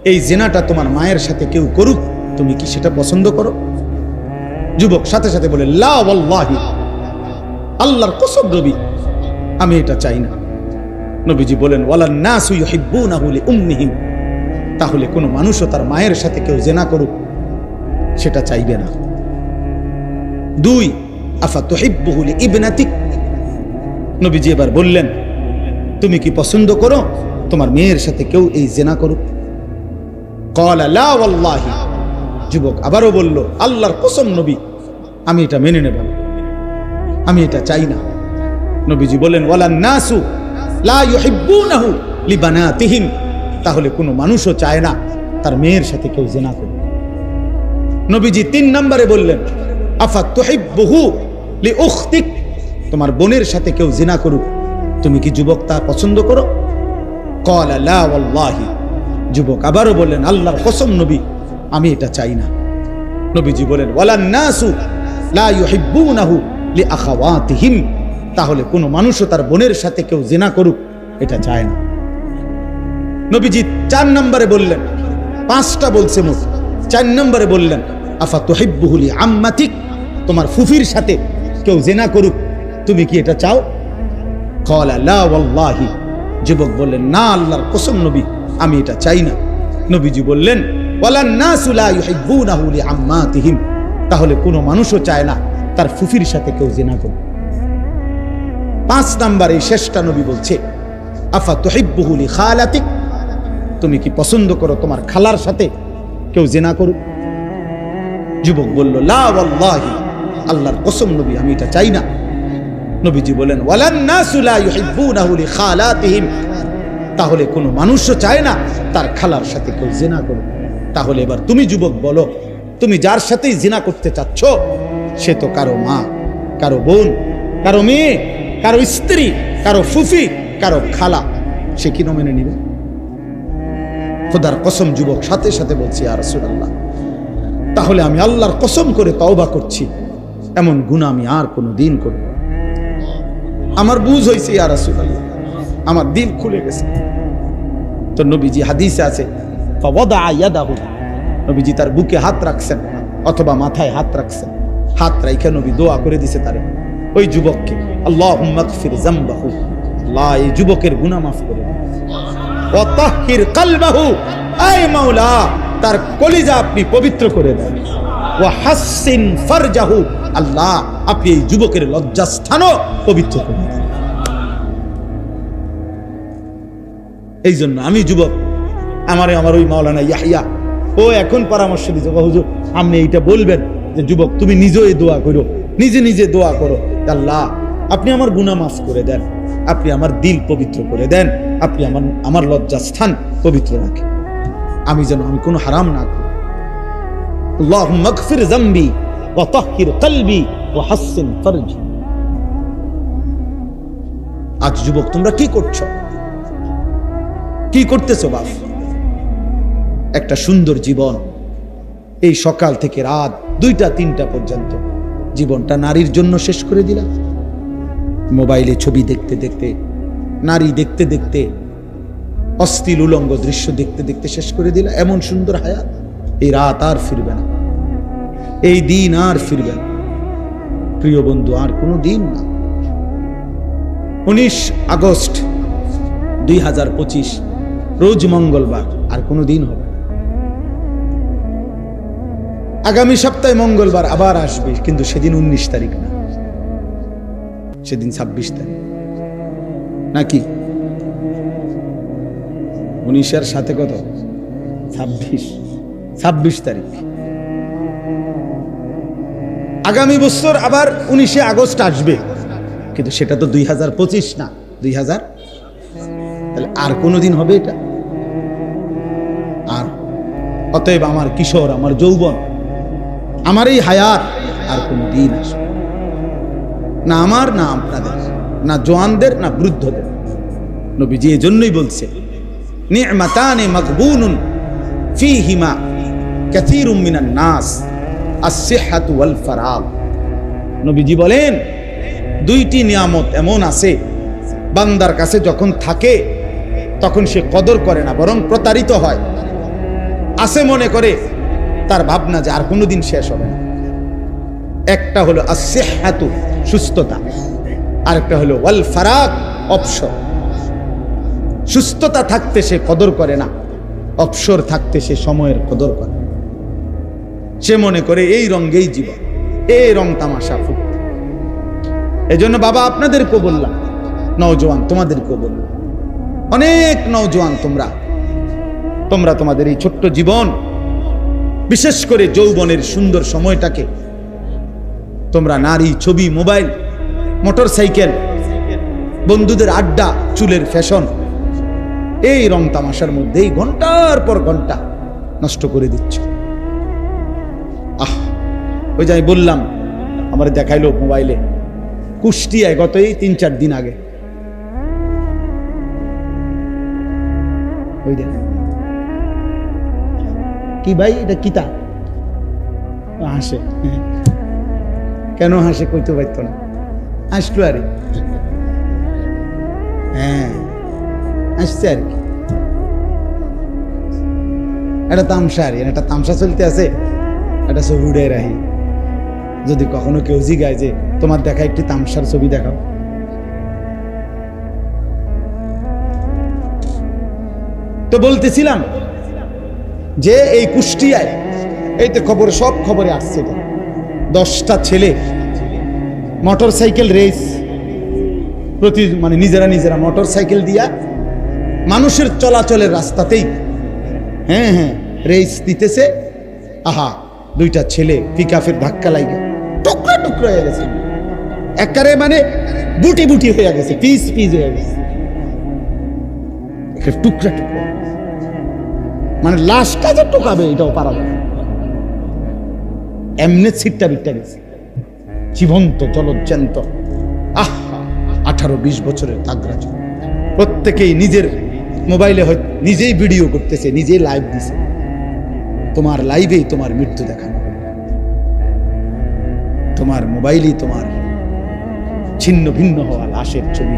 এই জিনাটা তোমার মায়ের সাথে কেউ করুক, তুমি কি সেটা পছন্দ করো? যুবক সাথে সাথে বলে, লা ওয়াল্লাহি, আল্লাহর কসম নবী, আমি এটা চাই না। নবীজি বলেন, ওয়ালান নাসু ইউহিব্বুনাহু লি উম্মিহিম, তাহলে কোনো মানুষও তার মায়ের সাথে কেউ জিনা করুক সেটা চাইবে না। 2, আফাতুহিব্বুহু লি ইবনাতিক, নবীজি এবার বললেন, তুমি কি পছন্দ করো তোমার মেয়ের সাথে কেউ এই জিনা করুক? ক্বালা লা ওয়াল্লাহি, যুবক আবারও বলল, আল্লাহর কসম নবী, আমি এটা মেনে নেব না, আমি এটা চাই না। নবীজি বলেন, ওয়ালান নাসু লা ইউহিব্বুনাহু লিবানাতিহিম, তাহলে কোনো মানুষও চায় না তার মেয়ের সাথে কেউ জিনা করুক। নবীজি 3 নম্বরে বললেন, আফাতুহিব্বুহু লিউখতিক, তোমার বোনের সাথে কেউ জিনা করুক, তুমি কি যুবক তা পছন্দ করো? ক্বালা লা ওয়াল্লাহি, যুবক আবারও বললেন, আল্লাহর কসম নবী, আমি এটা চাই না। নবীজি বলেন, ওয়ালান নাসু লা ইউহিব্বুনাহু লিআখাওয়াতিহিম, তাহলে কোনো মানুষও তার বোনের সাথে কেউ জিনা করুক এটা চায় না। নবীজি 4 নম্বরে বললেন, 5টা বলছে মোট, 4 নম্বরে বললেন, আফাতুহিব্বুহু লিআম্মাতিক, তোমার ফুফির সাথে কেউ জিনা করুক, তুমি কি এটা চাও? ক্বালা লা ওয়াল্লাহি, যুবক বললেন, না আল্লাহর কসম নবী, আমি এটা চাই না। নবীজি বললেন, ওয়ালান নাসু লা ইউহিব্বুনাহু লিআম্মাতিহিম, তাহলে কোনো মানুষও চায় না তার ফুফির সাথে কেউ জিনা করুক। 5 নম্বরে শেষটা নবী বলছে, আফাতুহিব্বুহু লিখালাতিক, তুমি কি পছন্দ করো তোমার খালার সাথে কেউ জিনা করুক? যুবক বলল, লা ওয়াল্লাহি, আল্লাহর কসম নবী, আমি এটা চাই না। নবীজি বলেন, ওয়ালান নাসু লা ইউহিব্বুনাহু লিখালাতিহিম, তাহলে কোনো মানুষও চায় না তার খালার সাথে কেউ জিনা করুক। তাহলে এবার তুমি যুবক বলো, তুমি যার সাথেই জিনা করতে চাচ্ছ সে তো কারো মা, কারো বোন, কারো মেয়ে, কারো স্ত্রী, কারো ফুফি, কারো খালা, সে কি মেনে নিবে? খোদার কসম যুবক সাথে সাথে বলছি, ইয়া রাসূলুল্লাহ, তাহলে আমি আল্লাহর কসম করে তওবা করছি, এমন গুনাহ আমি আর কোনো দিন করব না। আমার বুঝ হয়েছে ইয়া রাসূলুল্লাহ, আমার দিল খুলে গেছে। তো নবীজি হাদিসে আছে ফাওয়াদা ইয়াদাহু, নবীজি তার বুকে হাত রাখছেন অথবা মাথায় হাত রাখছেন, হাত রাইখা নবী দোয়া করে দিছে তারে, ওই যুবককে, আল্লাহুম্মা গফির যামবাহু, আল্লাহ এই যুবকের গুনাহ মাফ করে দিন। ওয়া তাহহির কলবাহু, আয় মাওলা তার কলিজা আপনি পবিত্র করে দেন। ওয়া হাসসিন ফারজাহু, আল্লাহ আপনি এই যুবকের লজ্জাস্থানও পবিত্র করে দেন। এই জন্য আমি যুবক, আমার ওই মাওলানা ইয়াহইয়া ও এখন পরামর্শ দিচ্ছে, হুজুর আপনি এইটা বলবেন যে যুবক তুমি নিজেই দোয়া করো, নিজে নিজে দোয়া করো, আল্লাহ আপনি আমার গুনাহ মাফ করে দেন, আপনি আমার দিল পবিত্র করে দেন, আপনি আমার লজ্জাস্থান পবিত্র রাখেন, আমি যেন আমি কোনো হারাম না করি। আল্লাহুম্মা গফির যামবি ওয়া তাহহির কলবি ওয়া হাসসিন ফারজি। আজ যুবক তোমরা কি করছো, কি করতেছো বাপ? একটা সুন্দর জীবন, এই সকাল থেকে রাত 2টা-3টা পর্যন্ত জীবনটা নারীর জন্য শেষ করে দিলাম। মোবাইলে ছবি দেখতে দেখতে, নারী দেখতে দেখতে, অশ্লীল উলঙ্গ দৃশ্য দেখতে দেখতে শেষ করে দিলা। এমন সুন্দর হায়াত, এই রাত আর ফিরবে না, এই দিন আর ফিরবে না প্রিয় বন্ধু, আর কোনো দিন না। 19 আগস্ট 2025 রোজ মঙ্গলবার, আর কোনো দিন হবে। আগামী সপ্তাহে মঙ্গলবার আবার আসবে, কিন্তু সেদিন 19 তারিখ না, সেদিন 26 তারিখ নাকি? 19-এর সাথে কত? 26 তারিখ। আগামী বছর আবার 19 আগস্ট আসবে, কিন্তু সেটা তো 2025 না, 2000। তাহলে আর কোনদিন হবে এটা? আর অতএব আমার কিশোর, আমার যৌবন, আমার এই হায়াত আর কোনো দিন আসবে না, আমার না আপনাদের, না জওয়ানদের না বৃদ্ধদের। নবীজি এজন্যই বলছে নি'মাতানে মাগবুনুন ফীহিমা কাসীরুম মিনান নাস আস-সিহহাতু ওয়াল ফারাগ। নবীজি বলেন 2টি নিয়ামত এমন আছে বান্দার কাছে যখন থাকে তখন সে কদর করে না, বরং প্রতারিত হয়। আছে মনে করে, তার ভাবনা যে আর কোনোদিন শেষ হবে না। একটা হলো আস-সিহহাতু, সুস্থতা, আরেকটা হলো ওয়াল ফারাগ, অবসর। সুস্থতা থাকতে সে কদর করে না, অবসর থাকতে সে সময়ের কদর করে। সে মনে করে এই রঙেই জীবন, এই রং তামাশা ফুটে। এজন্য বাবা আপনাদেরকেও বললাম, নওজোয়ান তোমাদেরকেও বললাম, অনেক নওজোয়ান তোমরা তোমাদের এই ছোট্ট জীবন, বিশেষ করে যৌবনের সুন্দর সময়টাকে তোমরা নারী, ছবি, মোবাইল, মোটর সাইকেল, বন্ধুদের আড্ডা, চুলের ফ্যাশন, এই রং তামাশার মধ্যেই ঘন্টার পর ঘন্টা নষ্ট করে দিচ্ছ। ওই যাই বললাম, আমার দেখাইলো মোবাইলে কুষ্টিয়ায় গত এই 3-4 দিন আগে, ওই দেখ কি ভাই, এটা কিতা? হাসে, কেন হাসে কইতে পারত না, আসলো আরে, হ্যাঁ আসছে আর কি। এটা তামসা, আর একটা তামসা চলতে আছে, এটা ছবি উড়ে রাখি। যদি কখনো কেউ জিগায় যে তোমার দেখা একটি তামসার ছবি দেখাও, তো বলতেছিলাম যে এই কুষ্টিয়ায়, এই তো খবরে, সব খবরে আসছে, 10টা ছেলে মোটর সাইকেল রেস, মানে নিজেরা মোটর সাইকেল দিয়া মানুষের চলাচলের রাস্তাতেই রেস দিতেছে। আহা, 2টা ছেলে পিকআপের ধাক্কা লাগে টুকরা টুকরা হয়ে গেছে, একেবারে মানে বুটি বুটি হয়ে গেছে, পিস পিস হয়ে গেছে, টুকরা টুকরা, মানে লাশটা যে টুকাবে এটাও পারা যাবে, এমনি ছিটটা বিটটা গেছে, জীবন্ত জলজ্যান্ত। 18-20 বছরের তাগড়া, প্রত্যেকেই নিজের মোবাইলে নিজেই ভিডিও করতেছে, নিজেই লাইভ দিছে। তোমার লাইভেই তোমার মৃত্যু দেখানো। তোমার মোবাইলই তোমার ছিন্ন ভিন্ন হওয়া লাশের ছবি